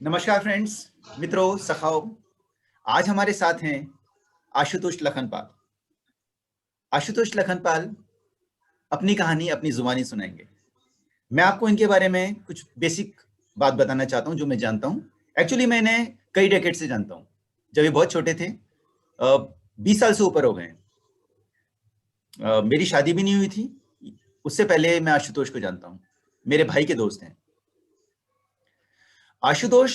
नमस्कार फ्रेंड्स, मित्रों, सखाओ। आज हमारे साथ हैं आशुतोष लखनपाल। आशुतोष लखनपाल अपनी कहानी अपनी जुबानी सुनाएंगे। मैं आपको इनके बारे में कुछ बेसिक बात बताना चाहता हूं जो मैं जानता हूं। एक्चुअली मैं इन्हें कई डेकेड से जानता हूं। जब ये बहुत छोटे थे, 20 साल से ऊपर हो गए। मेरी शादी भी नहीं हुई थी, उससे पहले मैं आशुतोष को जानता हूं। मेरे भाई के दोस्त हैं। आशुतोष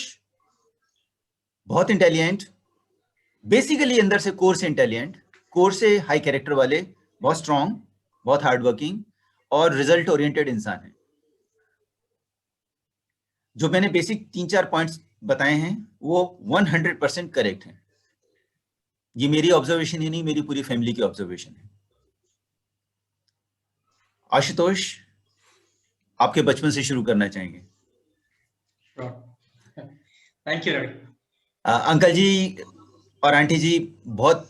बहुत इंटेलिजेंट, बेसिकली अंदर से कोर से इंटेलिजेंट, कोर से हाई कैरेक्टर वाले, बहुत स्ट्रांग, बहुत हार्ड वर्किंग और रिजल्ट ओरिएंटेड इंसान है। जो मैंने बेसिक 3-4 पॉइंट्स बताए हैं वो 100% करेक्ट हैं। ये मेरी ऑब्जर्वेशन ही नहीं, मेरी पूरी फैमिली की ऑब्जर्वेशन है। आशुतोष, आपके बचपन से शुरू करना चाहेंगे। Thank you Ravi. Uncle ji और आंटी जी बहुत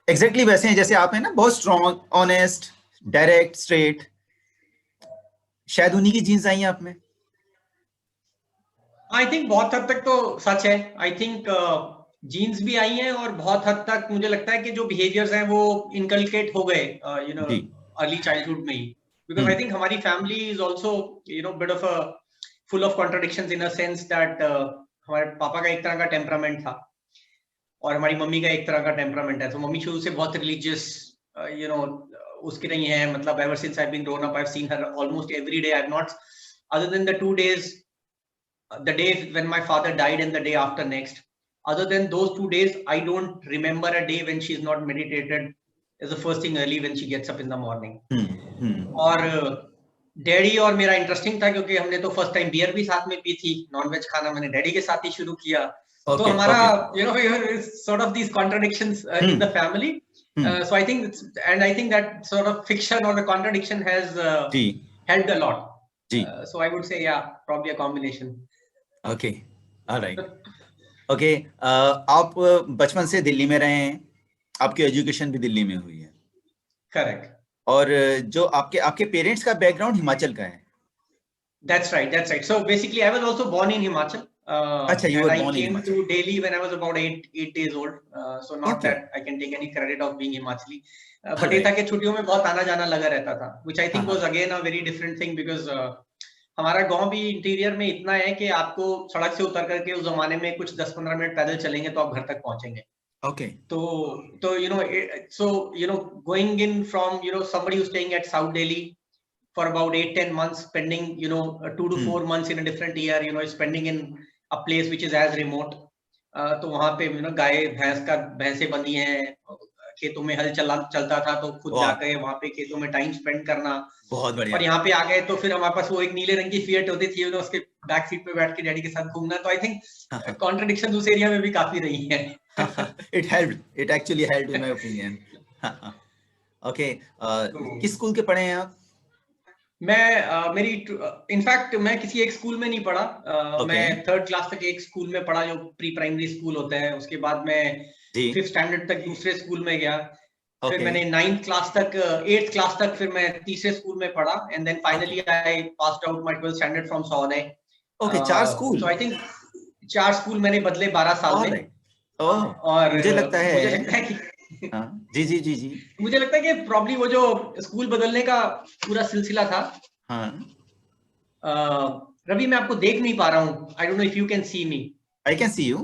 एग्जैक्टली वैसे हैं जैसे आप हैं ना, बहुत स्ट्रांग, ऑनेस्ट, डायरेक्ट, स्ट्रेट। शायद उन्हीं की जीन्स आई हैं आप में। आई थिंक बहुत हद तक तो सच है। आई थिंक जीन्स भी आई हैं और बहुत हद तक मुझे लगता है कि जो बिहेवियर्स हैं वो इनकलकेट हो गए अर्ली चाइल्डहुड में ही, बिकॉज आई थिंक हमारी family is also bit of a full of contradictions in a sense that हमारे पापा का एक तरह का टेम्परामेंट था और हमारी मम्मी का एक तरह का टेम्परामेंट है। तो मम्मी शुरू से बहुत रिलीजियस उसकी रही है। मतलब ever since I have been grown up I have seen her almost every day. I have not, other than the 2 days, the day when my father died and the day after next, other than those 2 days I don't remember a day when she's not meditated is the first thing early when she gets up in the morning. और daddy और मेरा interesting था क्योंकि हमने तो first time beer भी साथ में पी थी। नॉनवेज खाना मैंने डैडी के साथ ही शुरू किया। तो हमारा sort of these contradictions in the family. So I think and I think that sort of fiction or the contradiction has helped a lot. So I would say probably a combination. Okay, all right. Okay, आप बचपन से दिल्ली में रहे हैं, आपकी education भी दिल्ली में हुई है। करेक्ट। और जो आपके पेरेंट्स का बैकग्राउंड हिमाचल का है। That's right, that's right. So basically I was also born in Himachal. अच्छा, you were born in I came Himachal. to Delhi when I was about 8 days old. So not that I can take any credit of being Himachali. But ये था कि छुट्टियों में बहुत आना जाना लगा रहता था, which I think was again a very different thing because हमारा गांव भी इंटीरियर में इतना है कि आपको सड़क से उतर करके उस जमाने में कुछ 10-15 मिनट पैदल चलेंगे तो आप घर तक पहुंचेंगे। Okay. So going in from somebody who's staying at South Delhi for about 8-10 months, spending 2 to 4 months in a different year, spending in a place which is as remote. तो वहां पे गाय भैंसें बंधी हैं, खेतों में हल चलता था तो खुद जाकर वहां पे खेतों में टाइम स्पेंड करना। बहुत बढ़िया। और यहाँ पे आ गए तो फिर हमारे पास वो एक नीले रंग की फिएट होती थी, उसके बैक सीट पे बैठ के डैडी के साथ घूमना। तो आई थिंक कॉन्ट्रडिक्शन उस एरिया में भी काफी रही है। It actually helped in my opinion. Okay, किस स्कूल के पढ़े हैं आप? मेरी इनफैक्ट मैं किसी एक स्कूल में नहीं पढ़ा। मैं 3rd क्लास तक एक स्कूल में पढ़ा जो प्री प्राइमरी स्कूल होता है। उसके बाद मैं 5th स्टैंडर्ड तक दूसरे स्कूल में गया। फिर मैंने 9th क्लास तक 8th क्लास तक फिर मैं तीसरे स्कूल में पढ़ा and then finally I passed out my 12th standard from सौदे। Okay, 4 school. So I think 4 school मैंने बदले 12 साल में। और मुझे लगता है कि जी मुझे लगता है कि प्रॉब्ली वो जो स्कूल बदलने का पूरा सिलसिला था। रवि, मैं आपको देख नहीं पा रहा हूँ। I don't know if you can see me. I can see you.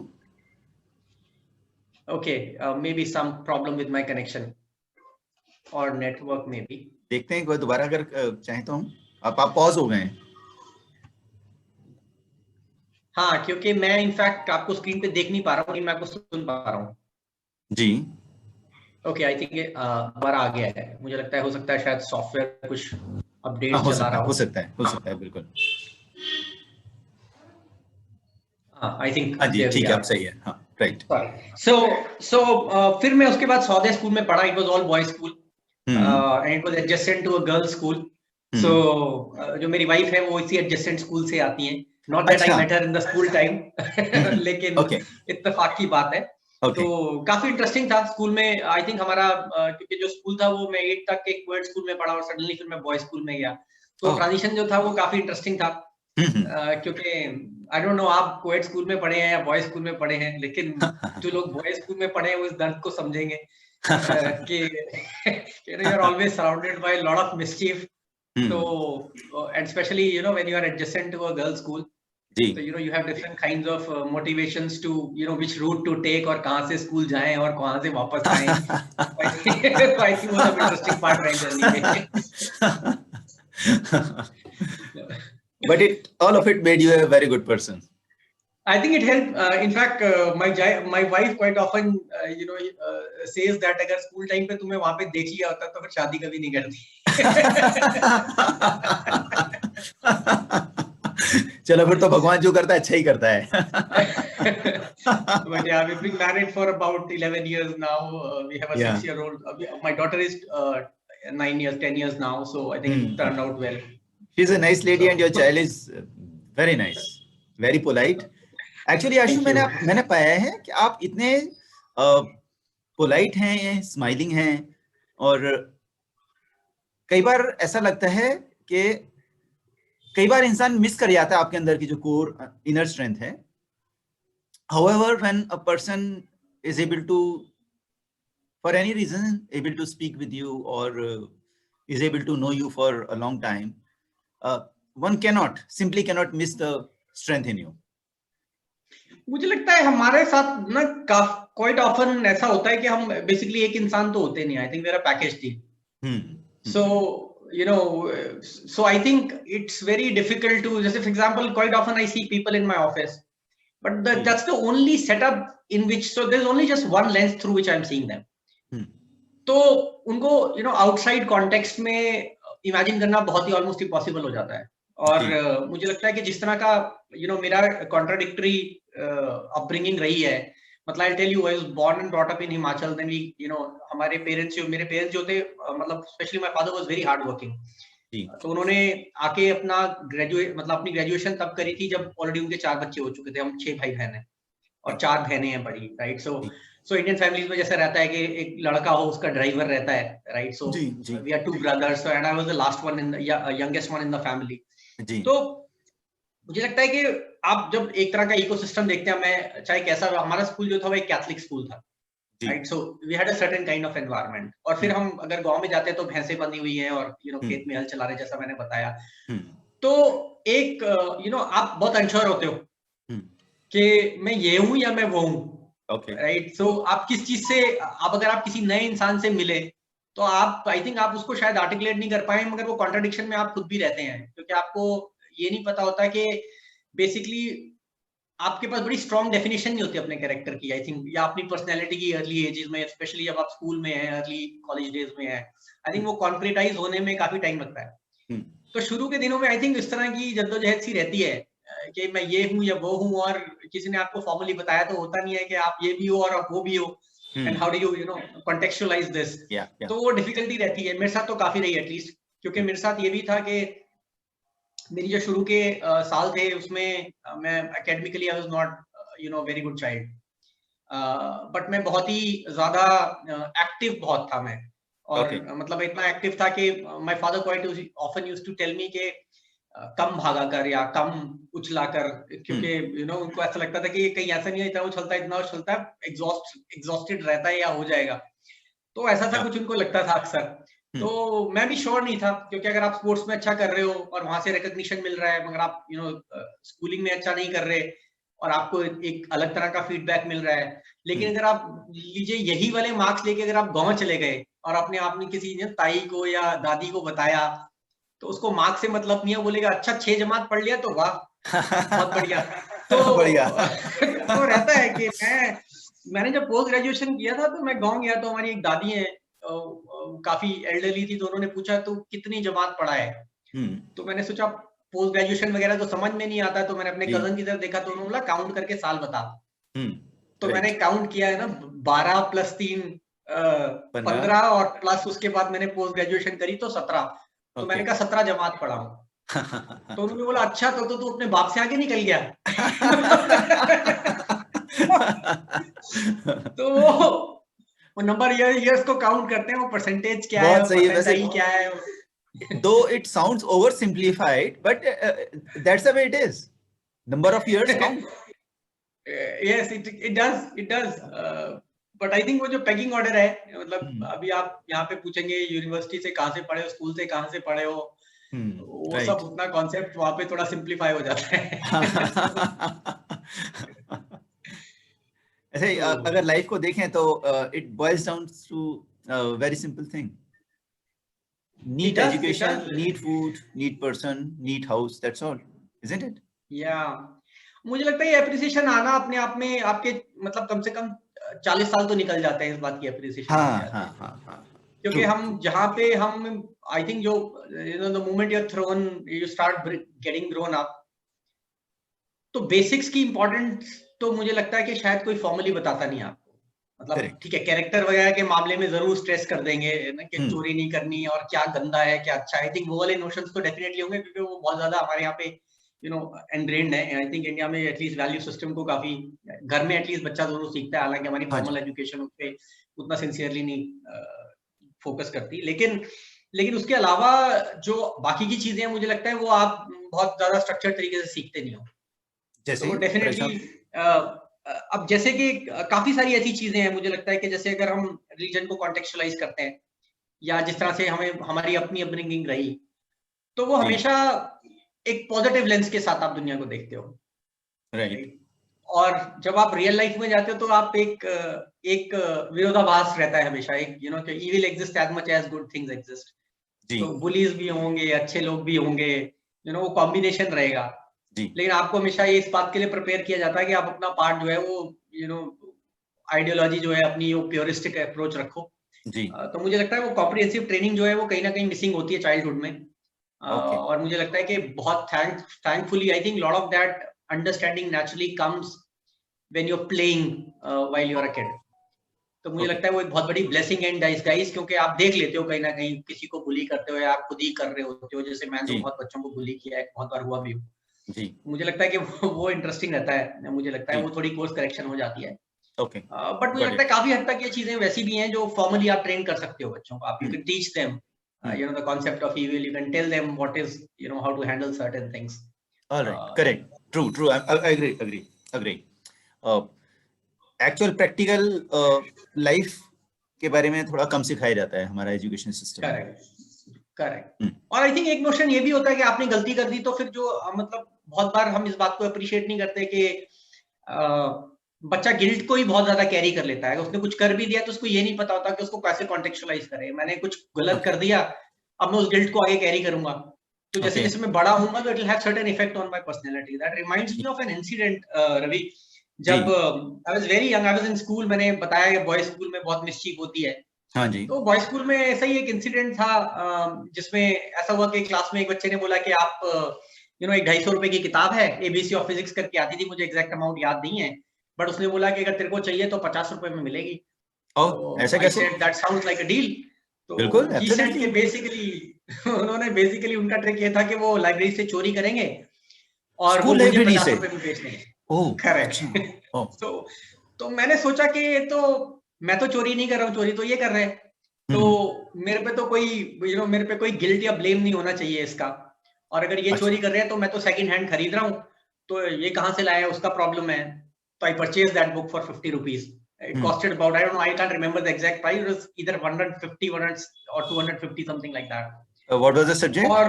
Okay, may be some problem with my connection और नेटवर्क में भी। देखते हैं, कोई दोबारा अगर चाहे तो हम। आप पॉज हो गए हैं। हाँ, क्योंकि मैं इनफैक्ट आपको स्क्रीन पे देख नहीं पा रहा हूँ, लेकिन मैं आपको सुन पा रहा हूँ। जी ओके, आई थिंक दोबारा आ गया है। मुझे लगता है हो सकता है शायद सॉफ्टवेयर कुछ अपडेट चला रहा हो सकता है बिल्कुल। आई थिंक जी ठीक है, आप सही है। हाँ, राइट। सो फिर मैं उसके बाद सौदे स्कूल में पढ़ा। It was all boys school and it was adjacent to a girls school. So जो मेरी वाइफ है वो इसी एडजेसेंट स्कूल से आती हैं। Not that I met her in the school time, लेकिन इत्तेफाक की बात है। तो काफी इंटरेस्टिंग था स्कूल में। आई थिंक हमारा क्योंकि जो स्कूल था वो मैं 8 तक एक वर्ड स्कूल में पढ़ा और सडनली फिर मैं बॉयज स्कूल में गया। तो ट्रांजिशन जो था वो काफी इंटरेस्टिंग था। क्योंकि आई डोंट नो आप कोएड स्कूल में पढ़े हैं या बॉयज स्कूल में पढ़े हैं, लेकिन जो लोग बॉयज स्कूल में पढ़े हैं वो इस दर्द को समझेंगे कि you are always surrounded by lot of mischief. So and especially when you are adjacent to a girls school, so you have different kinds of motivations to which route to take और कहाँ से school जाएं और कहाँ से वापस आएं. So I think वो सब interesting part रहे जर्नी में. But all of it made you a very good person. I think it helped. In fact, my wife quite often says that अगर स्कूल टाइम पे तुम्हें वहाँ पे देख लिया होता तो फिर शादी कभी नहीं करती. चलो फिर तो भगवान जो करता है अच्छा ही करता है. But yeah, we've been married for about 11 years now. We have a 6-year-old. My daughter is 9 years, 10 years now. So I think it turned out well. She's a nice lady, and your child is very nice, very polite. Actually, आशु मैंने पाया है कि आप इतने polite हैं, smiling हैं, और कई बार ऐसा लगता है कि कई बार इंसान मिस कर जाता है आपके अंदर की जो कोर इनर स्ट्रेंथ है. However, when a person is able to, for any reason, able to speak with you or is able to know you for a long time, one simply cannot miss the strength in you. मुझे लगता है हमारे साथ ना quite often ऐसा होता है कि हम बेसिकली एक इंसान तो होते नहीं. I think we're a package deal. So I think it's very difficult to, just for example, quite often I see people in my office, but that's the only setup in which, so there's only just one lens through which I'm seeing them. तो उनको outside context में imagine करना बहुत ही almost impossible हो जाता है. और मुझे लगता है कि जिस तरह का मेरा contradictory upbringing रही है, मतलब I'll tell you, I was born and brought up in Himachal. Then we हमारे मेरे पेरेंट्स जो थे, मतलब especially my father was very hard working. तो उन्होंने आके अपना अपनी ग्रेजुएशन तब करी थी जब ऑलरेडी उनके 4 बच्चे हो चुके थे. हम 6 भाई बहन हैं और 4 बहनें हैं बड़ी, राइट. सो इंडियन फैमिलीज में जैसा रहता है कि एक लड़का हो, उसका ड्राइवर रहता है, right. So we are 2 brothers and I was the last one in the youngest one in the family. तो मुझे लगता है कि आप जब एक तरह का इकोसिस्टम देखते हैं, मैं चाहे कैसा, हमारा स्कूल जो था वो एक कैथलिक स्कूल था, right. So we had a certain kind of environment. और फिर हम अगर गांव में जाते हैं तो भैंसें बंधी हुई हैं और खेत में हल चला रहे, जैसा मैंने बताया. तो एक आप बहुत अनश्योर होते हो कि मैं ये हूं या मैं वो हूं, राइट. सो आप किस चीज से, अगर आप किसी नए इंसान से मिले तो आप, आई थिंक आप उसको शायद आर्टिकुलेट नहीं कर पाए, मगर वो कॉन्ट्रडिक्शन में आप खुद भी रहते हैं, क्योंकि आपको ये नहीं पता होता कि बेसिकली आपके पास बड़ी स्ट्रॉन्ग डेफिनेशन नहीं होती अपने कैरेक्टर की, आई थिंक, या अपनी पर्सनैलिटी की अर्ली एजेस में, स्पेशली जब आप स्कूल में हैं, अर्ली कॉलेज डेज में हैं. आई थिंक वो कॉन्क्रीटाइज होने में काफी टाइम लगता है. तो शुरू के दिनों में आई थिंक इस तरह की जद्दोजहद सी रहती है कि मैं ये हूँ या वो हूँ, और किसी ने आपको फॉर्मली बताया तो होता नहीं है कि आप ये भी हो और आप वो भी हो. And how do you contextualise this. तो वो डिफिकल्टी रहती है. मेरे साथ तो काफी रही एटलीस्ट, क्योंकि मेरे साथ ये भी था कि मेरी जो शुरू के साल थे उसमें मैं academically I was not very good child, but मैं बहुत ही ज्यादा एक्टिव बहुत था मैं. और मतलब इतना एक्टिव था कि my father quite often used to tell me कि कम भागा कर या कम उछला कर, क्योंकि उनको ऐसा लगता था कि कहीं ऐसा नहीं है इतना उछलता है एग्जॉस्टेड रहता है या हो जाएगा. तो ऐसा था कुछ उनको लगता था अक्सर. तो मैं भी श्योर नहीं था, क्योंकि अगर आप स्पोर्ट्स में अच्छा कर रहे हो और वहां से रिकॉग्निशन मिल रहा है, मगर आप स्कूलिंग में अच्छा नहीं कर रहे और आपको एक अलग तरह का फीडबैक मिल रहा है. लेकिन अगर आप लीजिए यही वाले मार्क्स लेके अगर आप गांव चले गए और अपने आपने किसी ताई को या दादी को बताया, तो उसको मार्क्स से मतलब नहीं है, बोलेगा अच्छा 6 जमात पढ़ लिया तो वाह बहुत बढ़िया. तो बढ़िया तो रहता है कि मैंने जब पोस्ट ग्रेजुएशन किया था तो मैं गाँव गया, तो हमारी एक दादी है काफी एल्डरली थी, तो उन्होंने पूछा तो कितनी जमात पढ़ा है. तो मैंने सोचा पोस्ट ग्रेजुएशन वगैरह तो समझ में नहीं आता, तो मैंने अपने कजन की तरफ देखा, तो उन्होंने बोला काउंट करके साल बता. तो मैंने काउंट किया है ना, 12 + 3 15 और प्लस उसके बाद मैंने पोस्ट ग्रेजुएशन करी तो 17. तो मैंने कहा 17 जमात पढ़ा हूँ. तो उन्होंने बोला अच्छा तो तू अपने बाप से आगे निकल गया. तो वो नंबर ईयर्स को काउंट करते हैं, वो परसेंटेज क्या है, परसेंटाइल क्या है. though it sounds oversimplified, but that's the way it is. Number of years count. Yes, it does. But I think वो जो pegging order है, मतलब अभी आप यहाँ पे पूछेंगे यूनिवर्सिटी से कहाँ से पढ़े हो, स्कूल से कहाँ से पढ़े हो, वो सब उतना कॉन्सेप्ट वहाँ पे थोड़ा सिंप्लीफाई हो जाता है. ऐसे अगर लाइफ को देखें तो it boils down to a very simple thing. Need education, need food, need person, need house. That's all, isn't it? Yeah. मुझे लगता है ये एप्रिसिएशन आना अपने आप में आपके मतलब कम से कम 40 साल तो निकल जाते हैं इस बात की एप्रिसिएशन. हाँ. क्योंकि हम जहाँ पे हम आई थिंक जो the moment you start getting grown up, तो बेसिक्स की इंपॉर्टेंस तो मुझे लगता है कि शायद कोई फॉर्मली बताता नहीं आपको. मतलब ठीक है, कैरेक्टर वगैरह के मामले में जरूर स्ट्रेस कर देंगे ना कि चोरी नहीं करनी और क्या गंदा है क्या अच्छा. आई थिंक वो वाले नोशंस तो डेफिनेटली होंगे क्योंकि वो बहुत ज्यादा हमारे यहाँ पे एनग्रेन्ड है. आई थिंक इंडिया में एटलीस्ट वैल्यू सिस्टम को काफी घर में एटलीस्ट बच्चा जरूर सीखता है, हालांकि हमारी फॉर्मल एजुकेशन उस पे उतना सिंसियरली नहीं फोकस करती. लेकिन उसके अलावा जो बाकी की चीजें हैं मुझे लगता है वो आप बहुत ज्यादा स्ट्रक्चर्ड तरीके से सीखते नहीं हो. जैसे तो डेफिनेटली अब जैसे कि काफी सारी ऐसी चीजें हैं मुझे लगता है कि जैसे अगर हम रिलीजन को कॉन्टेक्चुअलाइज करते हैं या जिस तरह से हमें हमारी अपनी अपब्रिंगिंग रही, तो वो हमेशा एक पॉजिटिव लेंस के साथ आप दुनिया को देखते हो. राइट. और जब आप रियल लाइफ में जाते हो तो आप एक विरोधाभास रहता है हमेशा, एक कि evil exist as much as good things exist. तो बुलीज भी होंगे, अच्छे लोग भी होंगे, वो कॉम्बिनेशन रहेगा. लेकिन आपको हमेशा ये इस बात के लिए प्रिपेयर किया जाता है कि आप अपना पार्ट जो है वो आइडियोलॉजी जो है अपनी वो प्योरिस्टिक अप्रोच रखो. तो मुझे लगता है वो कॉम्प्रिहेंसिव ट्रेनिंग जो है वो कहीं ना कहीं मिसिंग होती है चाइल्डहुड में. और मुझे लगता है कि बहुत thankfully I think lot of that understanding naturally comes when you are playing while you are a kid. तो मुझे लगता है वो एक बहुत बड़ी ब्लेसिंग इन डिस्गाइज, क्योंकि आप देख लेते हो कहीं ना कहीं किसी को बुली करते हो या आप खुद ही कर रहे होते हो. जैसे मैंने तो बहुत बच्चों को बुली किया है, बहुत बार हुआ भी. मुझे लगता है कि वो इंटरेस्टिंग रहता है. मुझे लगता है वो थोड़ी कोर्स करेक्शन हो जाती है. बट मुझे लगता है काफी हद तक ये चीजें वैसी भी हैं जो फॉर्मली आप ट्रेन कर सकते हो बच्चों को. आप you can teach them the concept of evil. You can tell them what is how to handle certain things. All right, correct, true. I agree. Actual practical life के बारे में थोड़ा कम सिखाया जाता है हमारा एजुकेशन सिस्टम. करेक्ट. और I think एक नोशन ये भी होता है कि आपने गलती कर दी तो फिर जो मतलब बहुत बार हम इस बात को अप्रिशिएट नहीं करते कि बच्चा गिल्ट को ही बहुत ज्यादा कैरी कर लेता है. उसने कुछ कर भी दिया तो उसको ये नहीं पता होता कि उसको कैसे कॉन्टेक्चुअलाइज करे. मैंने कुछ गलत कर दिया, अब मैं उस गिल्ट को आगे कैरी करूंगा. तो जैसे जैसे मैं बड़ा होऊंगा तो it will have certain effect on my personality. That reminds me of an incident Ravi. जब I was very young, I was in school. मैंने बताया कि बॉयज स्कूल में बहुत मिस्चीफ होती है. हाँ जी. तो बॉयज स्कूल में ऐसा ही एक इंसिडेंट था जिसमें ऐसा हुआ कि क्लास में एक बच्चे ने बोला कि आप एक 250 रुपए की किताब है, एबीसी ऑफ फिजिक्स करके आती थी, मुझे एग्जैक्ट अमाउंट याद नहीं है, बट उसने बोला कि अगर तेरे को चाहिए तो 50 रुपए में मिलेगी. ऐसा कैसे? That sounds like a deal. तो बिल्कुल, he said कि उन्होंने बेसिकली उनका ट्रिक ये था कि वो लाइब्रेरी से चोरी करेंगे और वो मुझे 50 रुपए में बेच देंगे. करेक्ट. तो मैंने सोचा कि तो मैं तो चोरी नहीं कर रहा हूँ, चोरी तो ये कर रहे हैं. तो मेरे पे तो कोई मेरे पे कोई गिल्ट या ब्लेम नहीं होना चाहिए इसका. और अगर ये चोरी कर रहे हैं तो मैं तो सेकंड हैंड खरीद रहा हूँ, तो ये कहाँ से लाया उसका प्रॉब्लम है. तो I purchase that book for 50 rupees. It costed about, I don't know, I can't remember the exact price. It was either 150 or 250, something like that. What was the subject? Or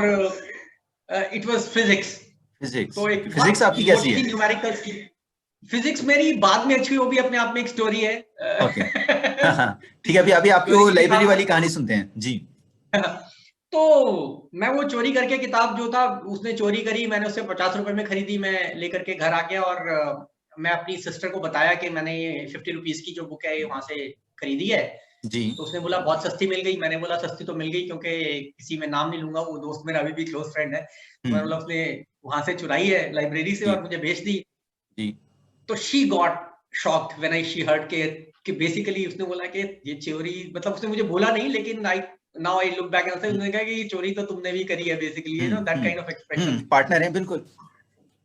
it was physics. Physics. तो physics आपकी कैसी है? Numericals की. Physics मेरी बाद में अच्छी, वो भी अपने आप में एक स्टोरी है. Okay. ठीक है, अभी आपकी वो लाइब्रेरी वाली कहानी सुनते हैं जी. तो मैं वो चोरी करके किताब जो था उसने चोरी करी, मैंने उससे 50 रुपए में खरीदी, मैं लेकर के घर आ गया और मैं अपनी सिस्टर को बताया कि मैंने ये 50 रुपीज की जो बुक है वहां से खरीदी है जी. तो उसने बोला बहुत सस्ती मिल गई. मैंने बोला सस्ती तो मिल गई क्योंकि किसी में नाम नहीं लूंगा, वो दोस्त मेरा अभी भी क्लोज फ्रेंड है. मैंने बोला उसने वहां से चुराई है लाइब्रेरी से और मुझे बेच दी. तो she got shocked when she heard कि बेसिकली उसने बोला कि ये चोरी, मतलब उसने मुझे बोला नहीं, लेकिन now I look back and से उसने कहा कि ये चोरी तो तुमने भी करी है basically, that kind of expression. Partner है बिल्कुल.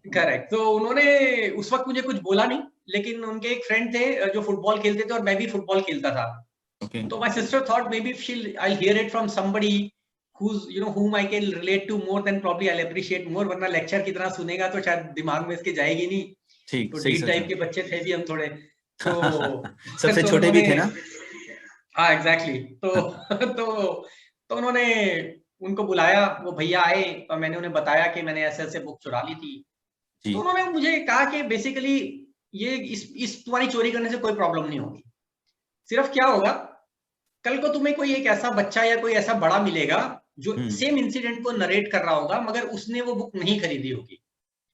करेक्ट. तो उन्होंने उस वक्त मुझे कुछ बोला नहीं, लेकिन उनके एक फ्रेंड थे जो फुटबॉल खेलते थे और मैं भी फुटबॉल खेलता था. तो my sister thought may be I will hear it from somebody whom I can relate to more, then probably I'll appreciate more. वरना लेक्चर की तरह सुनेगा तो शायद दिमाग में इसके जाएगी नहीं. ठीक, तो सही डीप टाइप के बच्चे थे भी हम थोड़े. तो सबसे छोटे भी थे ना? हाँ, एग्जैक्टली. तो उन्होंने उनको बुलाया, वो भैया आए और मैंने उन्हें बताया कि मैंने ऐसे बुक चुरा ली थी. तो उन्होंने मुझे कहा कि बेसिकली ये इस तुम्हारी चोरी करने से कोई प्रॉब्लम नहीं होगी. सिर्फ क्या होगा, कल को तुम्हें कोई एक ऐसा बच्चा या कोई ऐसा बड़ा मिलेगा जो सेम इंसिडेंट को नरेट कर रहा होगा, मगर उसने वो बुक नहीं खरीदी होगी.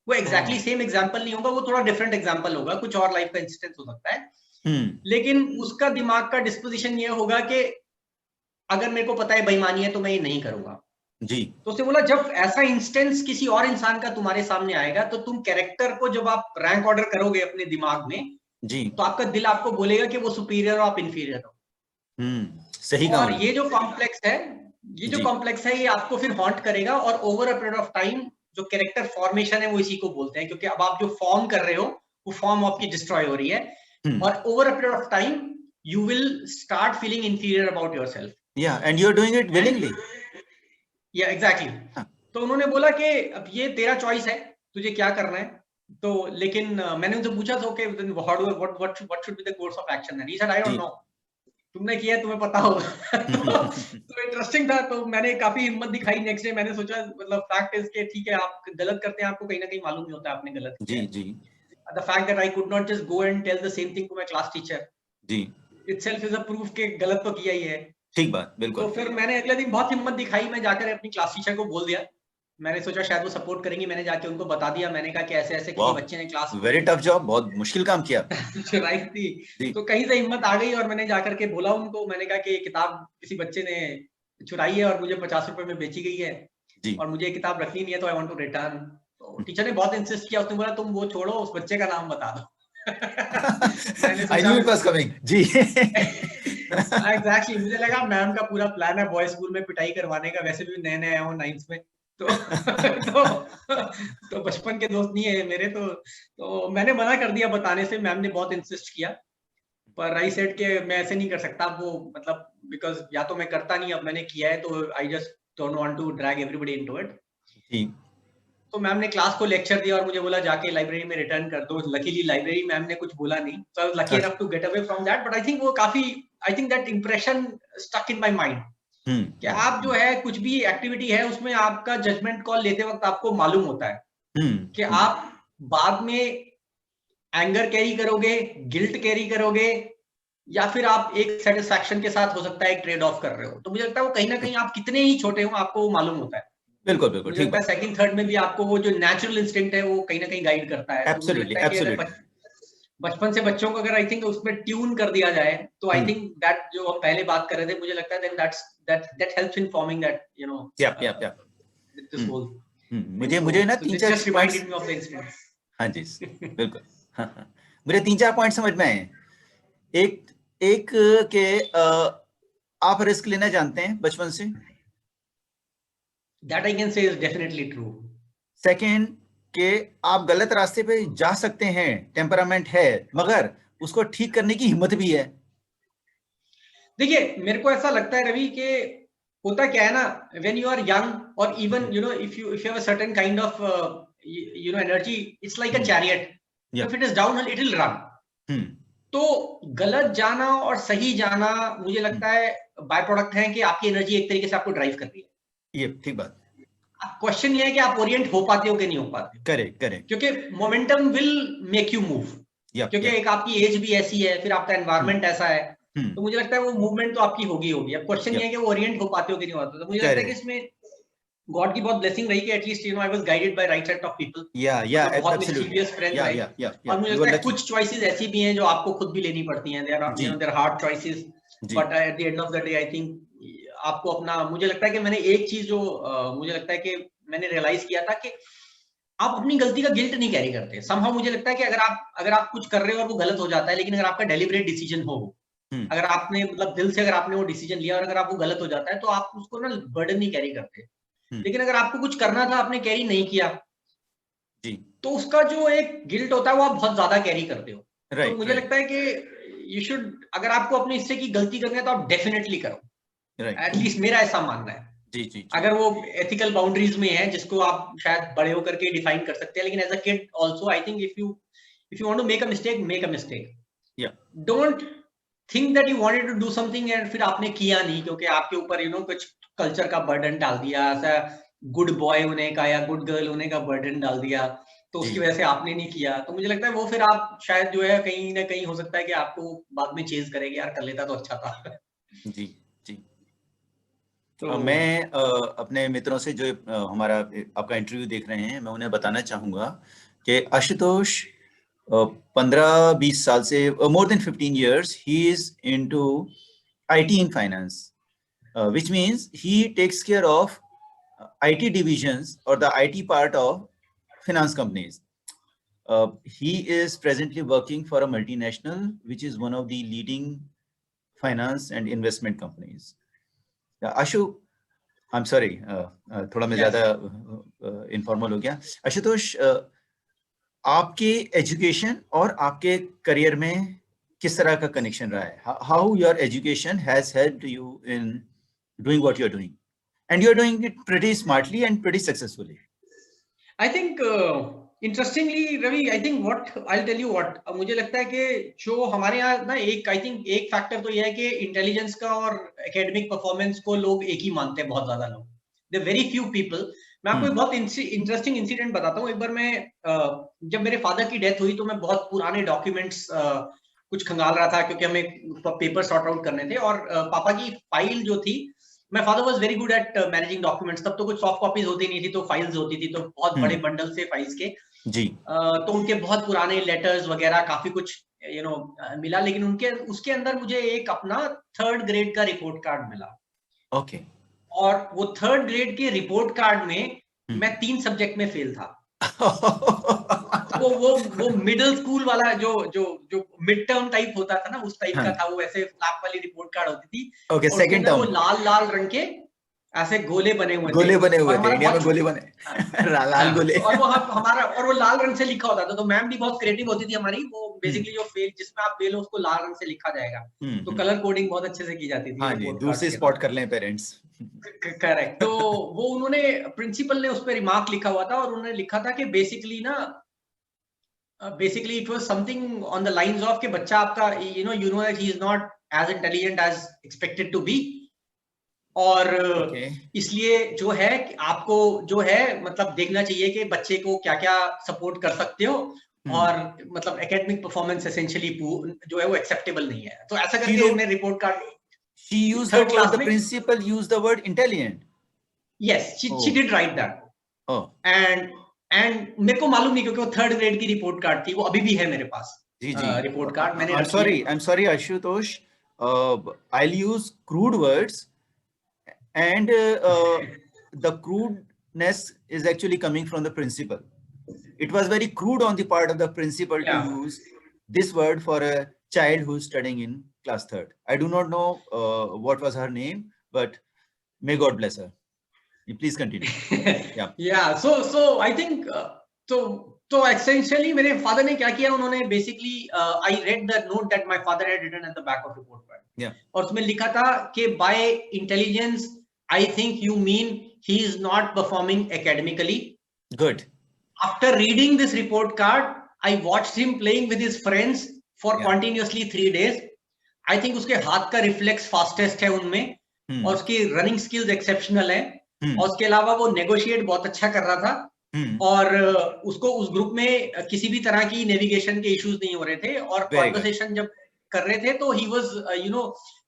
वो एग्जैक्टली सेम एग्जांपल नहीं होगा, वो थोड़ा डिफरेंट एग्जांपल होगा, कुछ और लाइफ का इंसिडेंट हो सकता है. लेकिन उसका दिमाग का डिस्पोजिशन ये होगा कि अगर मेरे को पता है बेईमानी है तो मैं ये नहीं करूंगा जी. तो उसने बोला जब ऐसा इंस्टेंस किसी और इंसान का तुम्हारे सामने आएगा तो तुम कैरेक्टर को जब आप रैंक ऑर्डर करोगे अपने दिमाग में जी, तो आपका दिल आपको बोलेगा कि वो सुपीरियर हो, आप इंफीरियर हो. सही कहा. और ये जो कॉम्प्लेक्स है ये आपको फिर हॉन्ट करेगा और over a period of time जो कैरेक्टर फॉर्मेशन है वो इसी को बोलते हैं, क्योंकि अब आप जो फॉर्म कर रहे हो वो फॉर्म आपकी डिस्ट्रॉय हो रही है. और over a period of time you will start feeling inferior about yourself. Yeah, and you're doing it willingly. Yeah, exactly. तो उन्होंने बोला कि अब ये तेरा चॉइस है, तुझे क्या करना है. तो लेकिन मैंने उनसे पूछा था कि what should be the course of action, and he said I don't know. तुमने किया है, तुम्हें पता होगा. तो इंटरेस्टिंग था. तो मैंने काफी हिम्मत दिखाई. नेक्स्ट डे मैंने सोचा, मतलब फैक्ट इज के ठीक है, आप गलत करते हैं, आपको कहीं ना कहीं मालूम नहीं होता आपने गलत किया. जी. The fact that I could not just go and tell the same thing to my class teacher. Ji. Itself is a proof के गलत तो किया ही है. ठीक बात, बिल्कुल. तो फिर मैंने अगले दिन बहुत हिम्मत दिखाई, मैं जाकर अपनी क्लास टीचर को बोल दिया. मैंने सोचा शायद वो सपोर्ट करेंगी. मैंने जाके उनको बता दिया. मैंने कहा कि ऐसे ऐसे किसी बच्चे ने क्लास, वेरी टफ जॉब, बहुत मुश्किल काम किया. चुराई थी. तो कहीं से हिम्मत आ गई और मैंने जाकर के बोला उनको. मैंने कहा कि किताब किसी बच्चे ने चुराई है और मुझे 50 रुपए में बेची गई है जी. और मुझे किताब रखनी नहीं है, तो आई वांट टू रिटर्न. तो टीचर ने बहुत इंसिस्ट किया. उसने बोला तुम वो छोड़ो, उस बच्चे का नाम बता दो. I knew it was coming. Ji. Exactly. मुझे लगा मैम का पूरा प्लान है बॉयज स्कूल में पिटाई करवाने का. वैसे भी नए आया हूँ 9th में. तो बचपन के दोस्त नहीं है मेरे. तो मैंने मना कर दिया बताने से. मैम ने बहुत इंसिस्ट किया, पर आई सेड कि मैं ऐसे नहीं कर सकता. वो मतलब बिकॉज या तो मैं करता नहीं, अब मैंने किया है तो I just don't want to drag everybody into it. तो मैम ने क्लास को लेक्चर दिया और मुझे बोला जाके लाइब्रेरी में रिटर्न कर दो. लकीली लाइब्रेरी मैम ने कुछ बोला नहीं. So I was lucky enough to get away from that. But I think वो काफी, I think that impression stuck in my mind कि आप जो है कुछ भी एक्टिविटी है उसमें आपका जजमेंट कॉल लेते वक्त आपको मालूम होता है कि आप बाद में एंगर कैरी करोगे, गिल्ट कैरी करोगे, या फिर आप एक सेटिस्फैक्शन के साथ हो सकता है एक ट्रेड ऑफ कर रहे हो. तो मुझे लगता है वो कहीं ना कहीं आप कितने ही छोटे हो आपको वो मालूम होता है. बिल्कुल बिल्कुल ठीक है. सेकंड थर्ड में भी आपको वो जो नेचुरल इंस्टिंक्ट है वो कहीं ना कहीं गाइड करता है. एब्सोल्युटली. बचपन से बच्चों को अगर आई थिंक उसमें ट्यून कर दिया जाए तो आई थिंक दैट जो हम पहले बात कर रहे थे, मुझे लगता है that helps in forming that, you know, this whole. मुझे ना 3-4 reminded me of the incident. हाँ जी बिल्कुल. मुझे 3-4 पॉइंट समझ में आए. एक के आप रिस्क लेना जानते हैं बचपन से. That I can say is definitely true. Second कि आप गलत रास्ते पे जा सकते हैं, टेम्परामेंट है, मगर उसको ठीक करने की हिम्मत भी है. देखिए मेरे को ऐसा लगता है रवि कि होता क्या है ना, when you are young or even you know if you have a certain kind of you know energy, it's like a chariot. If it is downhill it will run. तो गलत जाना और सही जाना मुझे लगता है बाय प्रोडक्ट है कि आपकी एनर्जी एक तरीके से आपको ड्राइव कर रही है. ये ठीक बात. क्वेश्चन ये है कि आप ओरिएंट हो पाते हो कि नहीं हो पाते. करेक्ट. क्योंकि momentum will make you move. क्योंकि एक आपकी एज भी ऐसी है, फिर आपका एनवायरनमेंट ऐसा है, तो मुझे लगता है वो मूवमेंट तो आपकी होगी. अब क्वेश्चन ये है कि वो ओरिएंट हो पाते हो कि नहीं होते. तो मुझे लगता है कि इसमें गॉड की बहुत ब्लेसिंग रही कि at least you know I was guided by right set of people. बहुत मिस्टीरियस फ्रेंड्स रहे. और मुझे लगता है कुछ चॉइसेस ऐसी भी हैं जो आपको खुद भी लेनी पड़ती हैं. There hard choices, but at the end of the day I think आपको अपना, मुझे लगता है कि मैंने एक चीज जो मुझे लगता है कि मैंने रियलाइज किया था कि आप अपनी गलती का गिल्ट नहीं कैरी करते. समहाउ मुझे लगता है कि अगर आप कुछ कर रहे हो और वो गलत हो जाता है, लेकिन अगर आपका डेलिबरेट डिसीजन हो, अगर आपने मतलब दिल से अगर आपने वो डिसीजन लिया और अगर आपको गलत हो जाता है तो आप उसको ना बर्डन नहीं कैरी करते. लेकिन अगर आपको कुछ करना था, आपने कैरी नहीं किया जी, तो उसका जो एक गिल्ट होता है वो आप बहुत ज्यादा कैरी करते हो. तो मुझे लगता है कि यू शुड, अगर आपको अपने हिस्से की गलती करनी है तो आप डेफिनेटली करो. एटलीस्ट मेरा ऐसा मानना है. जी जी जी। अगर वो एथिकल बाउंड्रीज में है जिसको आप शायद बड़े होकर के डिफाइन कर सकते हैं, लेकिन as a kid also I think if you want to make a mistake, या don't think that you wanted to do something and फिर आपने किया नहीं क्योंकि आपके ऊपर कुछ कल्चर का बर्डन डाल दिया, ऐसा गुड बॉय होने का या गुड गर्ल होने का बर्डन डाल दिया, तो उसकी जी वजह से आपने नहीं किया। तो मुझे लगता है वो फिर आप शायद कहीं ना कहीं हो सकता है कि आपको बाद में चेज करेगी, यार कर लेता तो अच्छा था। जी जी। तो मैं अपने मित्रों से जो हमारा आपका इंटरव्यू देख रहे हैं, मैं उन्हें बताना चाहूंगा कि आशुतोष 15-20 साल से, more than 15 years he is into IT in finance, which means he takes care of IT divisions or the IT part of finance companies. He is presently working for a multinational which is one of the leading finance and investment companies. Ashu, I am sorry, थोड़ा मैं yes, ज्यादा informal हो गया। आशुतोष, आपके education और आपके career में किस तरह का कनेक्शन रहा है? How your education has helped you in doing what you are doing, and you are doing it pretty smartly and pretty successfully. I think interestingly Ravi, I think what I tell you what, मुझे लगता है कि जो हमारे यहाँ ना एक factor तो ये है कि इंटेलिजेंस का और एकेडमिक परफॉर्मेंस को लोग एक ही मानते हैं, बहुत ज्यादा लोग, दे वेरी फ्यू पीपल। मैं आपको एक बहुत इंटरेस्टिंग इंसिडेंट बताता हूँ। एक बार मैं जब मेरे फादर की डेथ हुई तो मैं बहुत पुराने डॉक्यूमेंट्स कुछ खंगाल रहा था क्योंकि हमें पेपर सॉर्ट आउट करने थे, और पापा की फाइल जो थी, my father was very good at managing documents. तब तो कुछ सॉफ्ट कॉपीज होती नहीं थी, तो फाइल्स होती थी, तो बहुत बड़े बंडल से फाइल्स के। जी तो उनके बहुत पुराने लेटर्स वगैरह काफी कुछ मिला, लेकिन उनके उसके अंदर मुझे एक अपना 3rd ग्रेड का रिपोर्ट कार्ड मिला। ओके। और वो 3rd ग्रेड के रिपोर्ट कार्ड में मैं 3 सब्जेक्ट में फेल था। तो वो मिडिल स्कूल वाला जो जो जो मिड टर्म टाइप होता था ना, उस टाइप का था वो। ऐसे फ्लैप वाली रिपोर्ट कार्ड होती थी, ओके, और उसके सेकंड अंदर वो टर्म। लाल लाल रंग के ऐसे गोले बने हुए थे, गोले बने और हुए थे, हमारा इंडिया में बहुत गोले बने। लाल गोले। और वो हमारा, और वो लाल रंग से लिखा होता था। तो मैम भी बहुत क्रिएटिव होती थी हमारी, वो बेसिकली जो फेल, जिसमें आप फेल हो उसको लाल रंग से लिखा जाएगा। तो कलर कोडिंग बहुत अच्छे से की जाती थी हाँ जी, रिपोर्ट दूर कार्ड्स से के स्पॉट अंदर। कर लें पेरेंट्स। करेक्ट। तो वो उन्होंने, प्रिंसिपल ने उस पर रिमार्क लिखा हुआ था, और उन्होंने लिखा था कि बेसिकली ना, basically it was something on the lines of कि बच्चा आपका that he is not as intelligent as expected to be, और ओके। इसलिए जो है कि आपको जो है मतलब देखना चाहिए कि बच्चे को क्या क्या सपोर्ट कर सकते हो, और मतलब एकेडमिक परफॉर्मेंस एसेंशियली जो है वो एक्सेप्टेबल नहीं है। तो ऐसा She करके wrote, मैं report card she used the 3rd word, class the में, principal used the word intelligent. Yes she Oh, did right that. oh, and मेरे को मालूम नहीं, क्योंकि वो 3rd ग्रेड की रिपोर्ट कार्ड थी, वो अभी भी है मेरे पास। जी जी। रिपोर्ट कार्ड मैंने रखी है। I'm sorry, Ashutosh. I'll use crude words, and the crudeness is actually coming from the principal. It was very crude on the part of the principal to या use this word for a child who's studying in class 3rd. I do not know what was her name, but may God bless her. You please continue. Yeah. या so I think, तो essentially मेरे फादर ने क्या किया, उन्होंने basically, I read the note that my father had written at the back of report card, Yeah. और उसमें लिखा था कि by intelligence I think you mean he is not performing academically. Good. After reading this report card, I watched him playing with his friends for Yeah. continuously 3 days. I think उसके हाथ का reflex fastest है उनमें, और उसकी running skills exceptional है, और उसके अलावा वो नेगोशिएट बहुत अच्छा कर रहा था, और उसको उस ग्रुप में किसी भी तरह की नेविगेशन के इश्यूज नहीं हो रहे थे, और कॉन्वर्सेशन जब कर रहे थे तो ही वाज